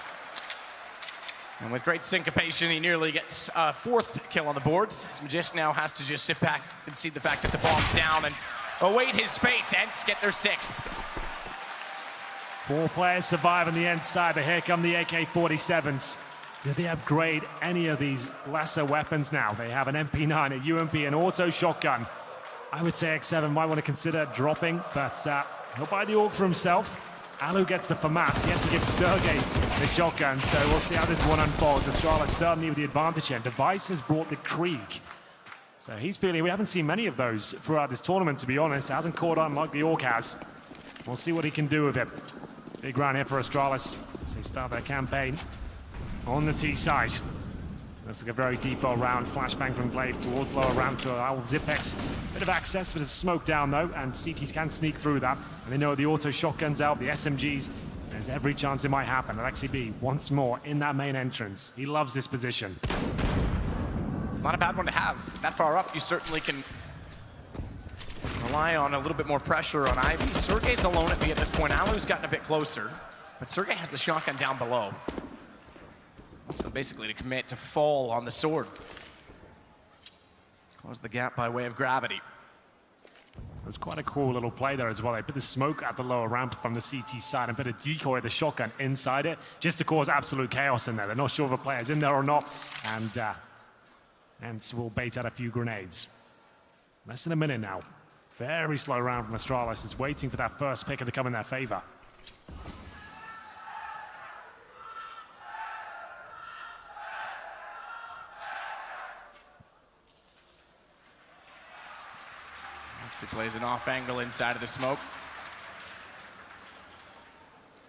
And with great syncopation, he nearly gets a 4th kill on the board. His Magician now has to just sit back and see the fact that the bomb's down and await his fate. ENCE get their 6th. 4 players survive on the ENCE side, but here come the AK-47s. Do they upgrade any of these lesser weapons now? They have an MP9, a UMP, an auto shotgun. I would say X7 might want to consider dropping, but he'll buy the AUG for himself. Alu gets the FAMAS. He has to give Sergey the shotgun, so we'll see how this one unfolds. Astralis certainly with the advantage here. Device has brought the Krieg. So he's feeling, we haven't seen many of those throughout this tournament, to be honest. It hasn't caught on like the AUG has. We'll see what he can do with it. Big round here for Astralis as they start their campaign on the T side. Looks like a very default round. Flashbang from Glaive towards lower ramp to allow Zipex. Bit of access, but it's smoke down though, and CTs can sneak through that. And they know the auto shotguns out, the SMGs. There's every chance it might happen. Alexi B once more in that main entrance. He loves this position. It's not a bad one to have. That far up, you certainly can rely on a little bit more pressure on Ivy. Sergey's alone at B at this point. Alu's gotten a bit closer, but Sergey has the shotgun down below. So basically to commit to fall on the sword. Close the gap by way of gravity. It was quite a cool little play there as well. They put the smoke at the lower ramp from the CT side and put a decoy of the shotgun inside it just to cause absolute chaos in there. They're not sure if a player's in there or not, and ENCE will bait out a few grenades. Less than a minute now. Very slow round from Astralis. Is waiting for that first pick to come in their favor. He plays an off angle inside of the smoke.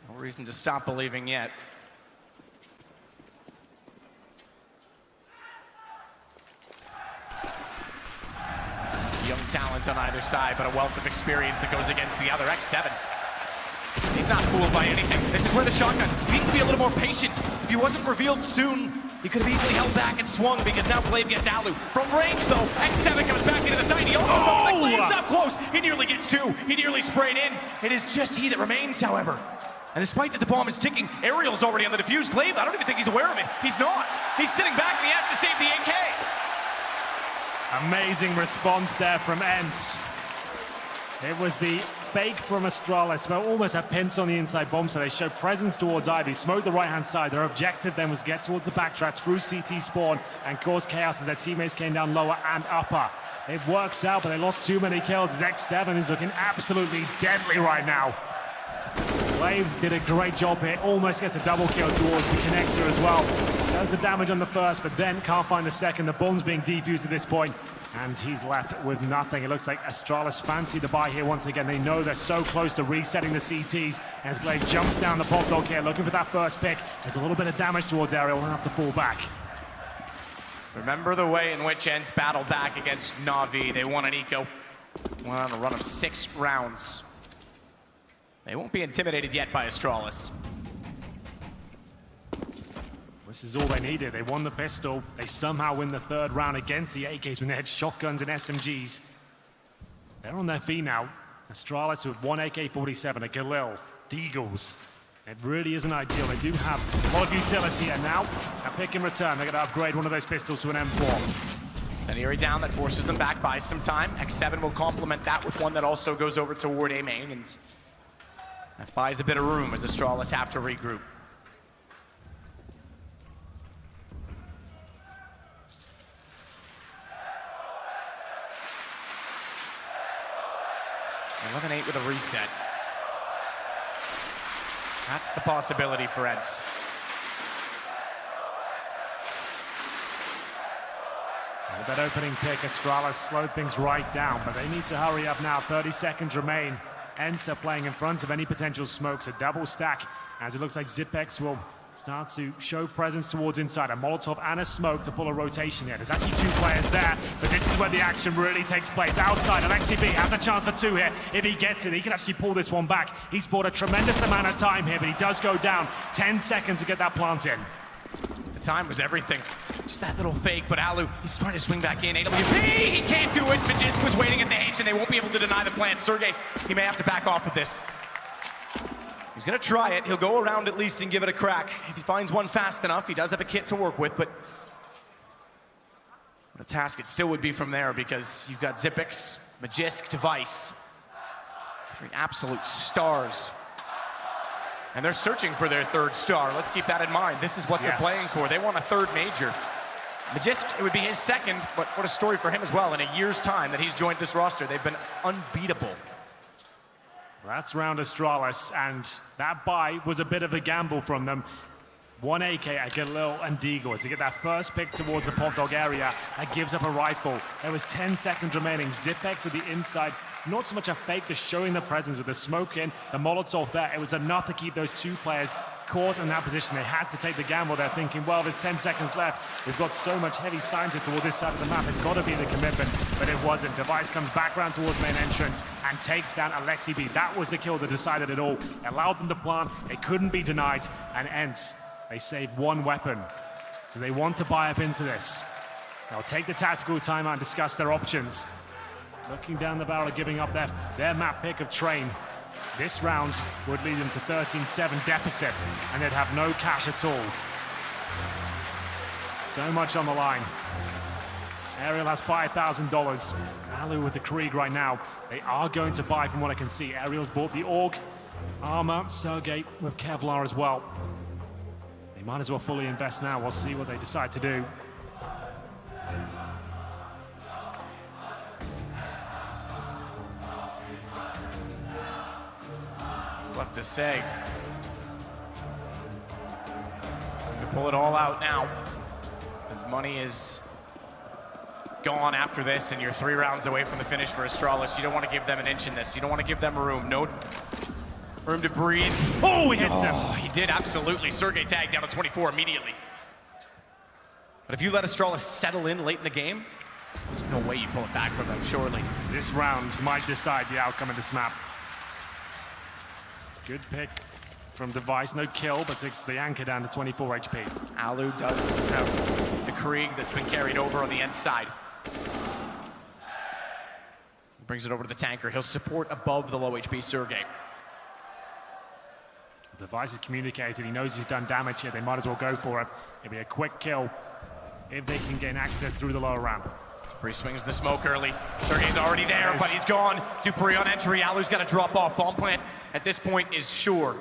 No reason to stop believing yet. Young talent on either side, but a wealth of experience that goes against the other. X7. He's not fooled by anything. This is where the shotgun. He needs to be a little more patient. If he wasn't revealed soon, he could have easily held back and swung because now Glaive gets Alu. From range, though, X7 comes back into the side. He also knows that Glaive's up close. He nearly gets 2. He nearly sprayed in. It is just he that remains, however. And despite that the bomb is ticking, Aerial's already on the defuse. Glaive, I don't even think he's aware of it. He's not. He's sitting back and he has to save the AK. Amazing response there from ENCE. It was the fake from Astralis, but almost a pinch on the inside bomb, so they show presence towards Ivy, smoke the right-hand side. Their objective then was get towards the backtrack through CT spawn and cause chaos as their teammates came down lower and upper. It works out, but they lost too many kills as X7 is looking absolutely deadly right now. Glaive did a great job here, almost gets a double kill towards the connector as well. Does the damage on the first, but then can't find the second. The bomb's being defused at this point, and he's left with nothing. It looks like Astralis fancy the buy here once again. They know they're so close to resetting the CTs as Glaive jumps down the pop dog here, looking for that first pick. There's a little bit of damage towards Aerial, will have to fall back. Remember the way in which ENCE battled back against Na'Vi. They won an eco. Went on a run of 6 rounds. They won't be intimidated yet by Astralis. This is all they needed. They won the pistol. They somehow win the 3rd round against the AKs when they had shotguns and SMGs. They're on their feet now. Astralis with 1 AK-47, a Galil, Deagles. It really isn't ideal. They do have a lot of utility, and now a pick in return. They're going to upgrade one of those pistols to an M4. Incendiary down, that forces them back by some time. X7 will complement that with one that also goes over toward A main, and that buys a bit of room as Astralis have to regroup. 11-8 with a reset. That's the possibility for ENCE. With that opening pick, Astralis slowed things right down, but they need to hurry up now. 30 seconds remain. ENCE are playing in front of any potential smokes. A double stack, as it looks like ZipX will start to show presence towards inside. A Molotov and a smoke to pull a rotation here. There's actually 2 players there, but this is where the action really takes place. Outside, Alexi B has a chance for 2 here. If he gets it, he can actually pull this one back. He's bought a tremendous amount of time here, but he does go down. 10 seconds to get that plant in. The time was everything. Just that little fake, but Alu, he's trying to swing back in. AWP, he can't do it. Magisk was waiting at the H, and they won't be able to deny the plant. Sergey, he may have to back off with this. He's gonna try it. He'll go around at least and give it a crack. If he finds one fast enough, he does have a kit to work with, but what a task it still would be from there, because you've got ZipX, Magisk, Device. 3 absolute stars. And they're searching for their 3rd star. Let's keep that in mind. This is what they're playing for. They want a 3rd major. Magisk, it would be his 2nd, but what a story for him as well. In a year's time that he's joined this roster, they've been unbeatable. That's round Astralis, and that buy was a bit of a gamble from them. 1 AK, a Galil and Deagles to get that first pick towards the pot dog area. That gives up a rifle. There was 10 seconds remaining. ZipX with the inside. Not so much a fake, just showing the presence with the smoke in, the Molotov there. It was enough to keep those 2 players caught in that position. They had to take the gamble. They're thinking, well, there's 10 seconds left. We've got so much heavy science toward this side of the map. It's got to be the commitment, but it wasn't. Device comes back round towards main entrance and takes down Alexi B. That was the kill that decided it all. It allowed them to plant. It couldn't be denied. And ENCE, they saved 1 weapon. So they want to buy up into this. They'll take the tactical timeout and discuss their options. Looking down the barrel of giving up their map pick of Train. This round would lead them to 13-7 deficit, and they'd have no cash at all. So much on the line. Ariel has $5,000. Alu with the Krieg right now. They are going to buy, from what I can see. Ariel's bought the AUG, armor, Sergey with Kevlar as well. They might as well fully invest now. We'll see what they decide to do. Left to say. To pull it all out now. As money is gone after this, and you're 3 rounds away from the finish for Astralis. You don't want to give them an inch in this. You don't want to give them room. No room to breathe. Oh, he hits him. He did, absolutely. Sergey tagged down to 24 immediately. But if you let Astralis settle in late in the game, there's no way you pull it back from them, surely. This round might decide the outcome of this map. Good pick from Device, no kill, but takes the anchor down to 24 HP. Alu does have the Krieg that's been carried over on the ENCE side. He brings it over to the tanker. He'll support above the low HP Sergey. Device is communicated. He knows he's done damage here. They might as well go for it. It'll be a quick kill if they can gain access through the lower ramp. Dupree swings the smoke early. Sergey's already there, but he's gone. Dupree on entry. Alu's got to drop off. Bomb plant at this point is sure.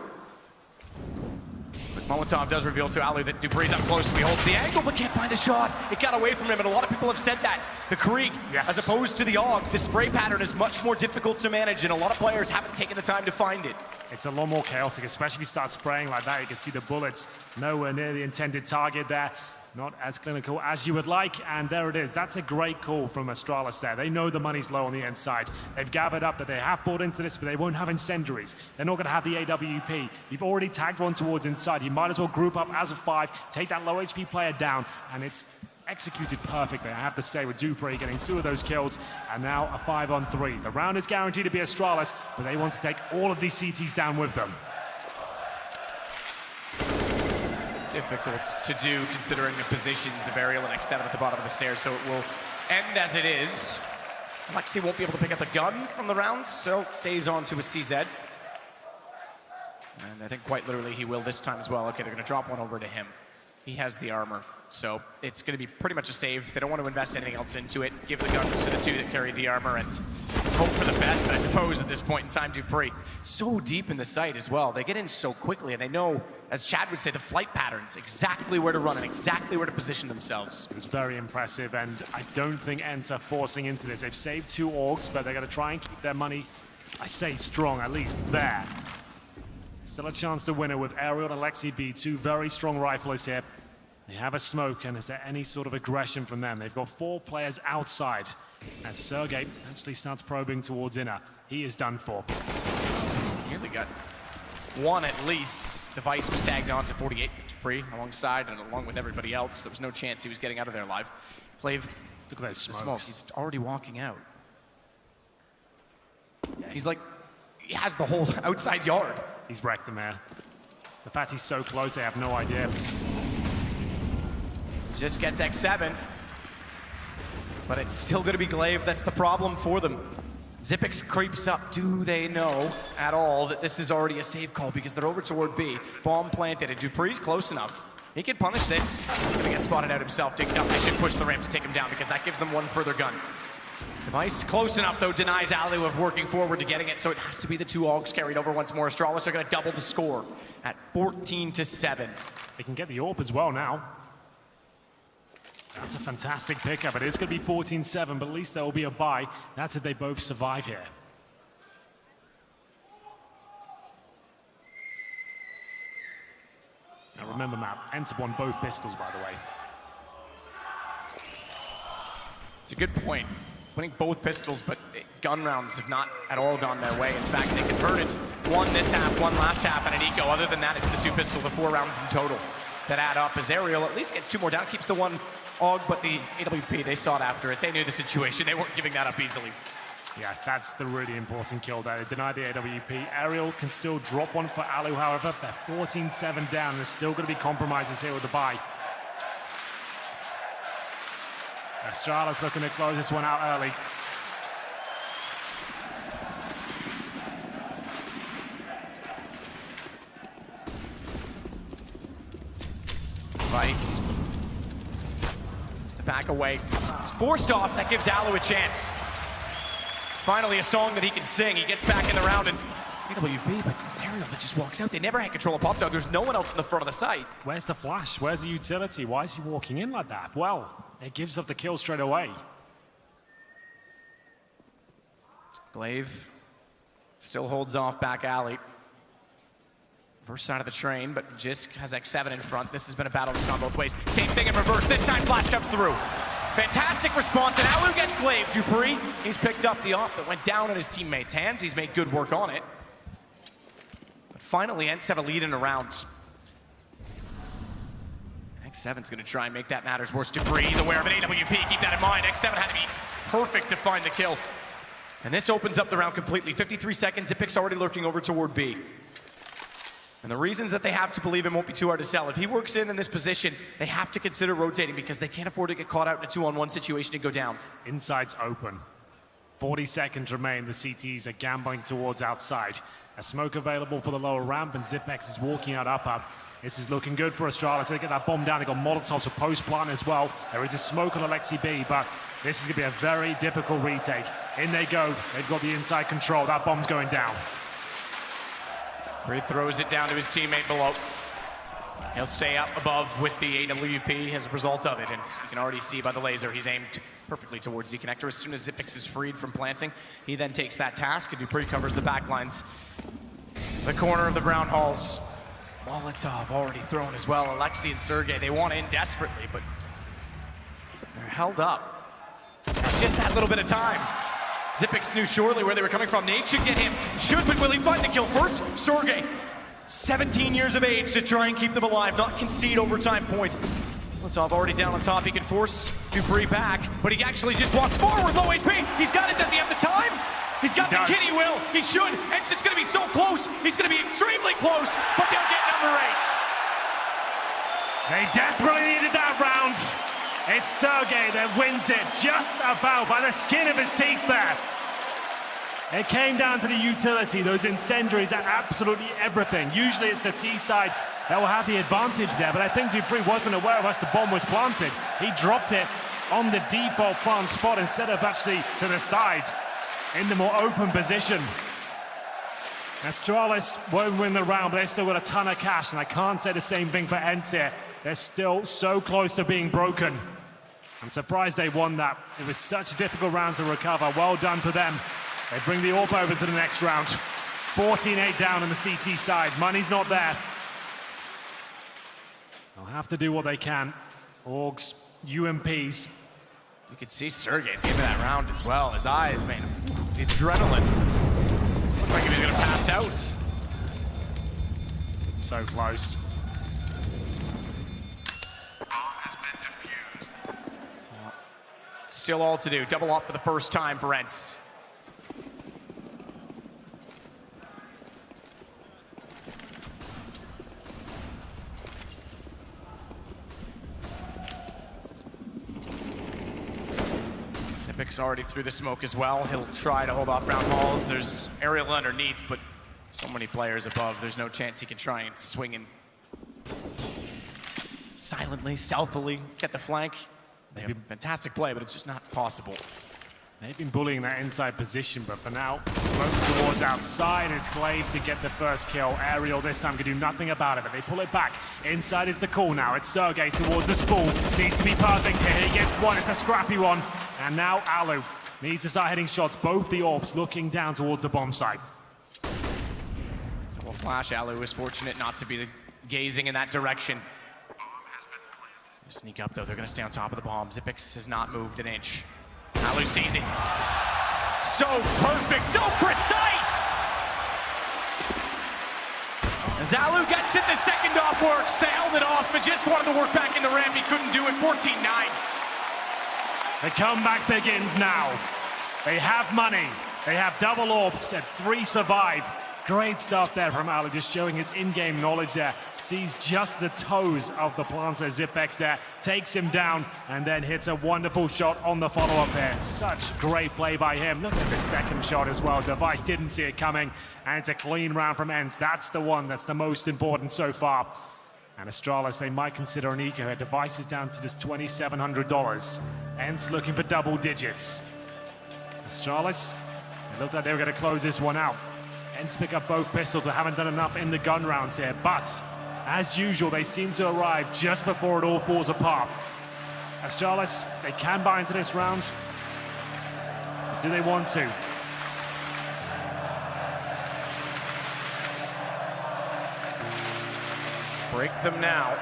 But Molotov does reveal to Alu that Dupree's up close. He holds the angle, but can't find the shot. It got away from him, and a lot of people have said that. The Krieg, as opposed to the AUG, the spray pattern is much more difficult to manage, and a lot of players haven't taken the time to find it. It's a lot more chaotic, especially if you start spraying like that. You can see the bullets nowhere near the intended target there. Not as clinical as you would like, and there it is. That's a great call from Astralis there. They know the money's low on the ENCE side. They've gathered up that they have bought into this, but they won't have incendiaries. They're not going to have the AWP. You've already tagged one towards inside. You might as well group up as a 5, take that low HP player down, and it's executed perfectly, I have to say, with Dupree getting 2 of those kills, and now a 5-on-3. The round is guaranteed to be Astralis, but they want to take all of these CTs down with them. It's difficult to do considering the positions of Aerial and X7 at the bottom of the stairs, so it will end as it is. Alexi won't be able to pick up the gun from the round, so stays on to a CZ. And I think quite literally he will this time as well. Okay, they're going to drop one over to him. He has the armor, so it's going to be pretty much a save. They don't want to invest anything else into it. Give the guns to the 2 that carry the armor and hope for the best, I suppose, at this point in time. Dupree so deep in the site as well. They get in so quickly, and they know, as Chad would say, the flight patterns, exactly where to run and exactly where to position themselves. It was very impressive, and I don't think ENCE are forcing into this. They've saved 2 orgs, but they're going to try and keep their money, I say strong, at least there. Still a chance to win it with Aerial and Alexi B, 2 very strong riflers here. They have a smoke, and is there any sort of aggression from them? They've got 4 players outside, and Sergey actually starts probing towards inner. He is done for. Nearly got 1 at least. Device was tagged on to 48. Dupree alongside and along with everybody else. There was no chance he was getting out of there alive. Flav, look at those smokes. Smoke. He's already walking out. Yeah, he's like, he has the whole outside yard. He's wrecked them there. The fact he's so close, they have no idea. Just gets X7. But it's still going to be Glaive. That's the problem for them. Xyp9x creeps up. Do they know at all that this is already a save call? Because they're over toward B. Bomb planted, and Dupree's close enough. He can punish this. He's going to get spotted out himself. Digged up. They should push the ramp to take him down because that gives them 1 further gun. Device close enough, though, denies Alu of working forward to getting it, so it has to be the 2 Augs carried over once more. Astralis are going to double the score at 14-7. They can get the AWP as well now. That's a fantastic pickup. It is going to be 14-7, but at least there will be a bye. That's if they both survive here. Now remember, Matt, ENCE won both pistols, by the way. It's a good point. Winning both pistols, but gun rounds have not at all gone their way. In fact, they converted 1 this half, 1 last half, and an eco. Other than that, it's the 2 pistol, the 4 rounds in total that add up as Aerial at least gets 2 more down, keeps the 1 AUG, but the AWP, they sought after it. They knew the situation. They weren't giving that up easily. Yeah, that's the really important kill there. They denied the AWP. Aerial can still drop 1 for Alu, however. They're 14-7 down. There's still going to be compromises here with the bye. Astralis looking to close this one out early. Vice has to back away. He's forced off. That gives Alu a chance. Finally, a song that he can sing. He gets back in the round and AWP, but it's Aerial that just walks out. They never had control of Pop Dog. There's no one else in the front of the site. Where's the flash? Where's the utility? Why is he walking in like that? Well, it gives up the kill straight away. Glaive still holds off back alley. First side of the train, but Jisk has X7 in front. This has been a battle that's gone both ways. Same thing in reverse. This time flash comes through. Fantastic response, and Alu gets Glaive. Dupree, he's picked up the op that went down in his teammate's hands. He's made good work on it. But finally, ENCE have a lead in the rounds. X7's gonna try and make that matters worse. Dupree, he's aware of an AWP, keep that in mind. X7 had to be perfect to find the kill. And this opens up the round completely. 53 seconds, Xyp9x already lurking over toward B. And the reasons that they have to believe him won't be too hard to sell. If he works in this position, they have to consider rotating because they can't afford to get caught out in a 2-on-1 situation and go down. Inside's open. 40 seconds remain. The CTs are gambling towards outside. A smoke available for the lower ramp, and Xyp9x is walking out upper. This is looking good for Astralis. They get that bomb down. They got Molotovs for post-plant as well. There is a smoke on Alexi B, but this is going to be a very difficult retake. In they go. They've got the inside control. That bomb's going down. He throws it down to his teammate below. He'll stay up above with the AWP as a result of it, and you can already see by the laser he's aimed perfectly towards the connector. As soon as Xyp9x is freed from planting, he then takes that task, and Dupree covers the backlines. The corner of the brown halls. Molotov already thrown as well. Alexi and Sergey, they want in desperately, but they're held up. Just that little bit of time. Xyp9x knew surely where they were coming from. Nate should get him. Should, but will he find the kill first? Sergey, 17 years of age to try and keep them alive, not concede overtime point. Molotov already down on top. He can force Dupree back, but he actually just walks forward. Low HP. He's got it. Does he have the time? He's got the kid. He will. He should. And it's going to be so close. He's going to be extremely close, but they'll get number 8. They desperately needed that round. It's Sergey that wins it just about by the skin of his teeth there. It came down to the utility. Those incendiaries are absolutely everything. Usually it's the T side that will have the advantage there, but I think Dupree wasn't aware of us the bomb was planted. He dropped it on the default plant spot instead of actually to the side in the more open position. Astralis won't win the round, but they've still got a ton of cash, and I can't say the same thing for ENCE here. They're still so close to being broken. I'm surprised they won that. It was such a difficult round to recover. Well done to them. They bring the AWP over to the next round. 14-8 down on the CT side. Money's not there. They'll have to do what they can. Orgs, UMPs. You could see Sergey at the end of that round as well. His eyes, man, the adrenaline. Looked like he was going to pass out. So close. Still all to do. Double up for the first time for ENCE. Zipic's already through the smoke as well. He'll try to hold off round halls. There's aerial underneath, but so many players above. There's no chance he can try and swing in silently, stealthily, get the flank. They have a fantastic play, but it's just not possible. They've been bullying that inside position, but for now, smokes towards outside. It's Glaive to get the first kill. Aerial this time can do nothing about it, but they pull it back. Inside is the call now. It's Sergey towards the spools. Needs to be perfect here. He gets one. It's a scrappy one. And now Alu needs to start hitting shots. Both the AWPs looking down towards the bomb site. Double flash. Alu is fortunate not to be gazing in that direction. Sneak up though. They're going to stay on top of the bomb. Zipix has not moved an inch. Alu sees it. So perfect, so precise! As Alu gets it, the second off works. They held it off, but just wanted to work back in the ramp. He couldn't do it. 14-9. The comeback begins now. They have money. They have double AWPs and 3 survive. Great stuff there from Alu, just showing his in-game knowledge there. Sees just the toes of the planter. Zipex there, takes him down, and then hits a wonderful shot on the follow-up there. Such great play by him. Look at the second shot as well. Device didn't see it coming, and it's a clean round from ENCE. That's the one that's the most important so far. And Astralis, they might consider an eco here. Device is down to just $2,700. ENCE looking for double digits. Astralis, it looked like they were going to close this one out. ENCE pick up both pistols. They haven't done enough in the gun rounds here, but as usual, they seem to arrive just before it all falls apart. Astralis, they can buy into this round. But do they want to? Break them now.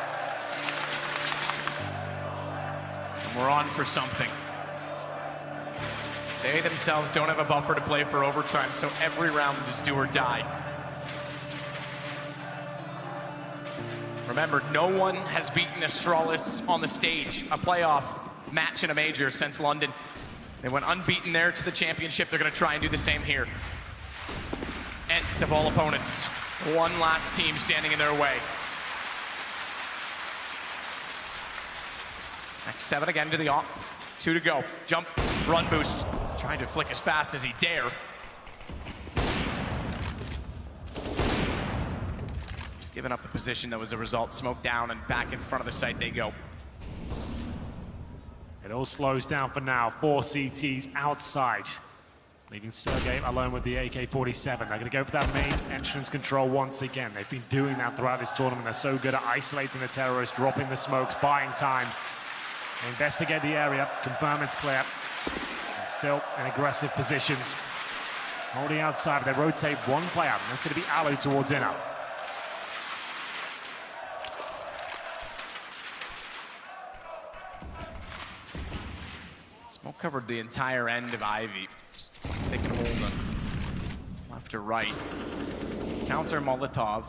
And we're on for something. They themselves don't have a buffer to play for overtime, so every round is do or die. Remember, no one has beaten Astralis on the stage, a playoff match in a major since London. They went unbeaten there to the championship. They're going to try and do the same here. ENCE of all opponents, one last team standing in their way. Next 7 again to the AWP. 2 to go. Jump, run boost. Trying to flick as fast as he dare. He's given up the position that was a result. Smoke down and back in front of the site they go. It all slows down for now. 4 CTs outside, leaving Sergey alone with the AK-47. They're going to go for that main entrance control once again. They've been doing that throughout this tournament. They're so good at isolating the terrorists, dropping the smokes, buying time. They investigate the area, confirm it's clear. And still in aggressive positions. Holding outside, they rotate one player, and that's going to be Alu towards inner. Smoke covered the entire end of Ivy. They can hold them left to right. Counter Molotov.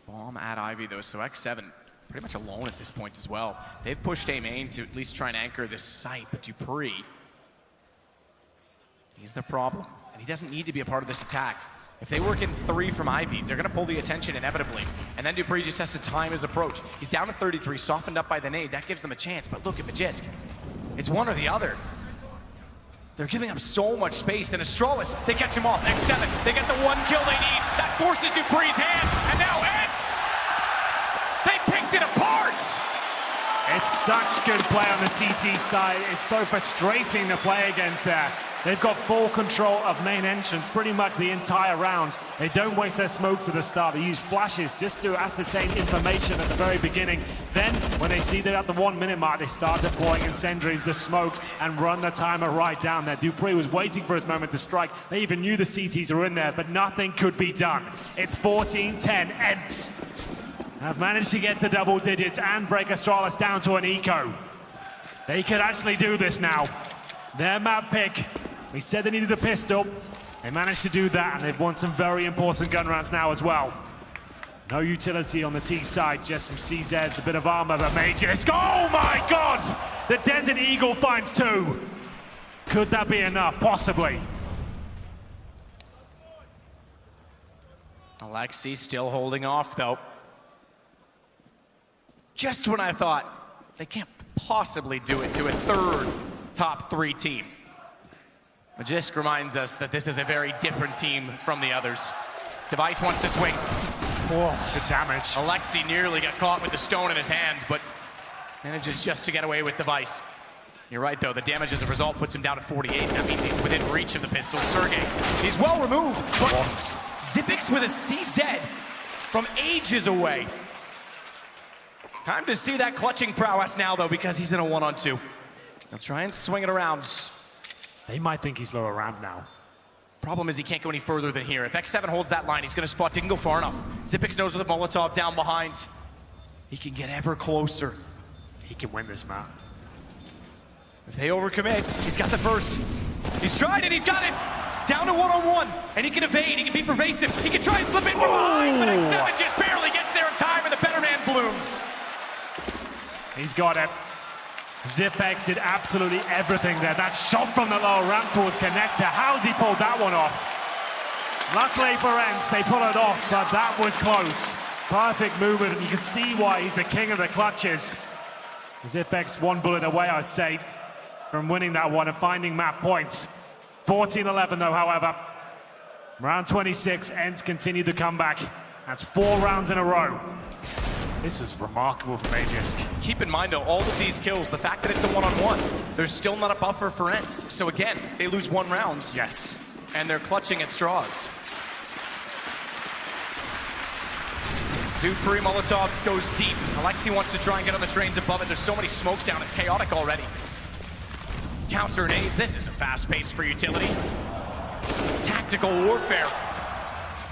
Bomb at Ivy though, so X7 pretty much alone at this point as well. They've pushed A main to at least try and anchor this site, but Dupree, he's the problem, and he doesn't need to be a part of this attack. If they work in 3 from Ivy, they're gonna pull the attention inevitably, and then Dupree just has to time his approach. He's down to 33, softened up by the nade, that gives them a chance, but look at Magisk. It's one or the other. They're giving up so much space, and Astralis, they catch him off. X7, they get the 1 kill they need. That forces Dupree's hand, and now ENCE! They picked it apart! It's such good play on the CT side. It's so frustrating to play against there. They've got full control of main entrance pretty much the entire round. They don't waste their smokes at the start. They use flashes just to ascertain information at the very beginning. Then, when they see they're at the 1 minute mark, they start deploying incendiaries, the smokes, and run the timer right down there. Dupree was waiting for his moment to strike. They even knew the CTs were in there, but nothing could be done. It's 14-10, ENCE have managed to get the double digits and break Astralis down to an eco. They could actually do this now. Their map pick, we said they needed a pistol. They managed to do that, and they've won some very important gun rounds now as well. No utility on the T side, just some CZs, a bit of armor, but Magisk. Oh my God! The Desert Eagle finds 2. Could that be enough? Possibly. Alexi still holding off though. Just when I thought they can't possibly do it to a 3rd top 3 team. Magisk reminds us that this is a very different team from the others. Device wants to swing. Oh, good damage. Alexi nearly got caught with the stone in his hand, but manages just to get away with Device. You're right though, the damage as a result puts him down to 48. That means he's within reach of the pistol. Sergey, he's well removed, but Xyp9x with a CZ from ages away. Time to see that clutching prowess now though, because he's in a 1-on-2. He'll try and swing it around. They might think he's lower ramp now. Problem is he can't go any further than here. If X7 holds that line, he's gonna spot, didn't go far enough. Xyp9x knows with the Molotov down behind. He can get ever closer. He can win this map. If they overcommit, he's got the first. He's tried it, he's got it! Down to 1-on-1, and he can evade, he can be pervasive. He can try and slip in from behind, but X7 just barely gets there in time, and the better man blooms. He's got it. Xyp9x did absolutely everything there. That shot from the lower ramp towards connector. How's he pulled that one off? Luckily for ENCE, they pull it off, but that was close. Perfect movement, and you can see why he's the king of the clutches. Xyp9x 1 bullet away, I'd say, from winning that one and finding map points. 14-11 though, however. Round 26, ENCE continued the comeback. That's 4 rounds in a row. This was remarkable for Magisk. Keep in mind though, all of these kills, the fact that it's a 1-on-1, there's still not a buffer for ENCE. So again, they lose 1 round. Yes. And they're clutching at straws. Dupree Molotov goes deep. Alexi wants to try and get on the trains above it. There's so many smokes down, it's chaotic already. Counter nades, this is a fast pace for utility. Tactical warfare.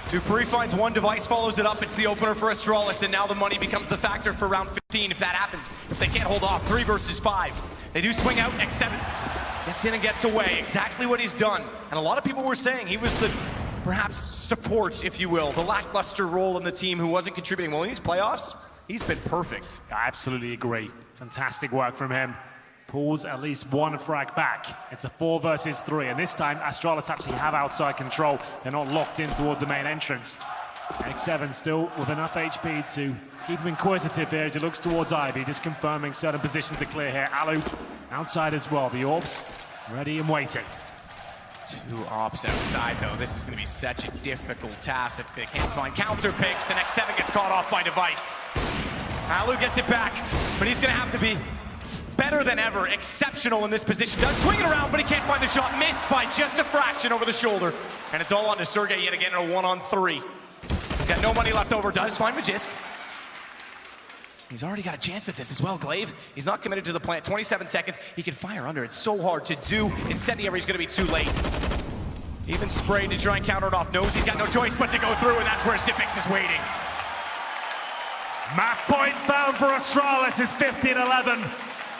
Dupree finds 1 device, follows it up. It's the opener for Astralis, and now the money becomes the factor for round 15 if that happens. If they can't hold off, 3 versus 5. They do swing out, X7 gets in and gets away. Exactly what he's done. And a lot of people were saying he was the, perhaps, support, if you will, the lackluster role in the team who wasn't contributing. Well, in these playoffs, he's been perfect. I absolutely agree. Fantastic work from him. Pulls at least 1 frag back. It's a 4 versus 3, and this time Astralis actually have outside control. They're not locked in towards the main entrance. X7 still with enough HP to keep him inquisitive here as he looks towards Ivy, just confirming certain positions are clear here. Alu outside as well. The Orbs ready and waiting. 2 ops outside though. This is going to be such a difficult task if they can't find counter picks, and X7 gets caught off by Device. Alu gets it back, but he's going to have to be better than ever, exceptional in this position. Does swing it around, but he can't find the shot. Missed by just a fraction over the shoulder. And it's all on to Sergey yet again in a 1-on-3. He's got no money left over, does find Magisk. He's already got a chance at this as well, Glaive. He's not committed to the plant. 27 seconds, he can fire under. It's so hard to do. Incendiary is gonna be too late. Even sprayed to try and counter it off. Knows he's got no choice but to go through, and that's where Xyp9x is waiting. Map point found for Astralis. It's 15-11.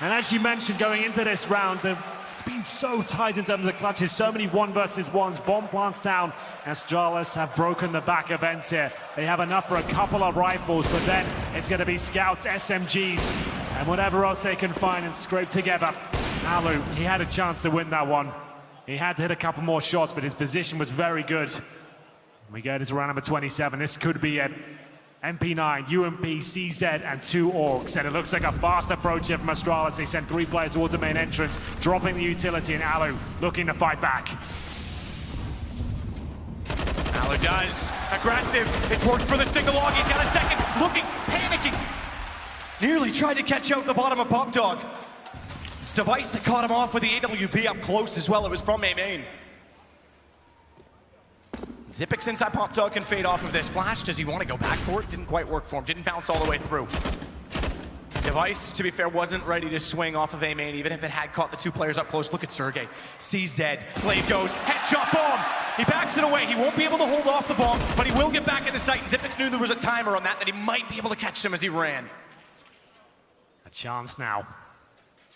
And as you mentioned, going into this round, it's been so tight in terms of the clutches. So many 1 versus 1s. Bomb plants down. Astralis have broken the back of ENCE here. They have enough for a couple of rifles, but then it's going to be scouts, SMGs, and whatever else they can find and scrape together. Alu, he had a chance to win that one. He had to hit a couple more shots, but his position was very good. We go to round number 27. This could be it. MP9, UMP, CZ, and 2 Orcs. And it looks like a fast approach here from Astralis. They send 3 players towards the main entrance, dropping the utility, and Alu looking to fight back. Alu does. Aggressive. It's worked for the single log. He's got a second. Looking, panicking. Nearly tried to catch out the bottom of Pop Dog. It's Device that caught him off with the AWP up close as well. It was from A main. Zipix inside Pop Dog can fade off of this. Flash, does he want to go back for it? Didn't quite work for him. Didn't bounce all the way through. Device, to be fair, wasn't ready to swing off of A main, even if it had caught the 2 players up close. Look at Sergey. CZ. Blade goes. Headshot bomb. He backs it away. He won't be able to hold off the bomb, but he will get back in the sight. Zipix knew there was a timer on that he might be able to catch him as he ran. A chance now.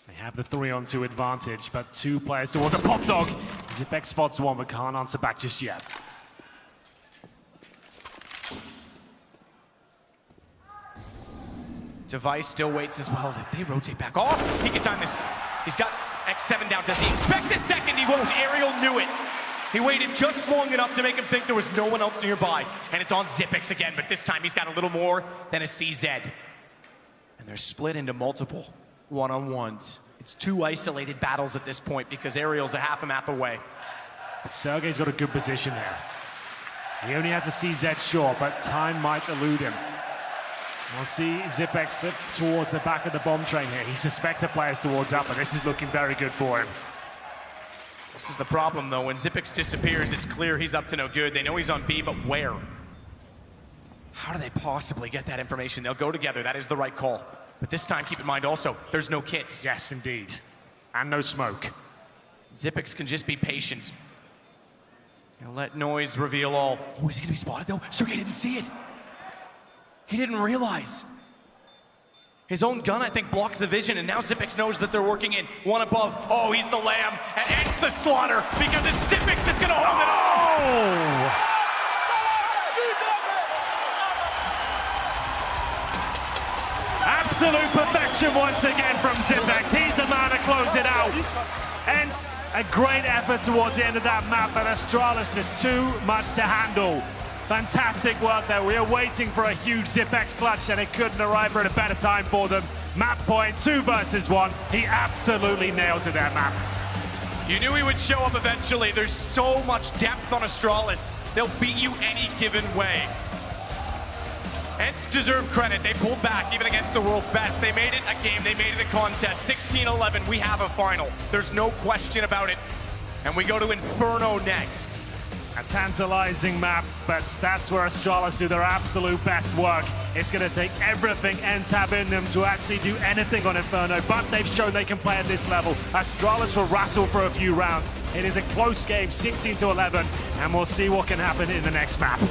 They have the 3-on-2 advantage, but 2 players towards a Pop Dog. Zipix spots one, but can't answer back just yet. Device still waits as well. If they rotate back off, he can time this. He's got X7 down. Does he expect a second? He won't. Ariel knew it. He waited just long enough to make him think there was no one else nearby. And it's on Zipix again, but this time he's got a little more than a CZ. And they're split into multiple one-on-ones. It's 2 isolated battles at this point because Ariel's a half a map away. But Sergey's got a good position here. He only has a CZ short, but time might elude him. We'll see Zipix slip towards the back of the bomb train here. He suspects a player's towards up, but this is looking very good for him. This is the problem, though. When Zipix disappears, it's clear he's up to no good. They know he's on B, but where? How do they possibly get that information? They'll go together. That is the right call. But this time, keep in mind also, there's no kits. Yes, indeed. And no smoke. Zipix can just be patient. He'll let noise reveal all. Oh, is he gonna be spotted, though? Sergey didn't see it. He didn't realize. His own gun, I think, blocked the vision, and now Zipix knows that they're working in. 1 above. Oh, he's the lamb, and ENCE the slaughter, because it's Zipix that's gonna hold it off! Absolute perfection once again from Zipix. He's the man to close it out. ENCE, a great effort towards the end of that map, but Astralis just too much to handle. Fantastic work there. We are waiting for a huge Zipix clutch, and it couldn't arrive at a better time for them. Map point, 2 versus 1. He absolutely nails it, that map. You knew he would show up eventually. There's so much depth on Astralis. They'll beat you any given way. ENCE deserve credit. They pulled back even against the world's best. They made it a game. They made it a contest. 16-11. We have a final. There's no question about it. And we go to Inferno next. A tantalizing map, but that's where Astralis do their absolute best work. It's going to take everything ENCE have in them to actually do anything on Inferno, but they've shown they can play at this level. Astralis will rattle for a few rounds. It is a close game, 16-11, and we'll see what can happen in the next map.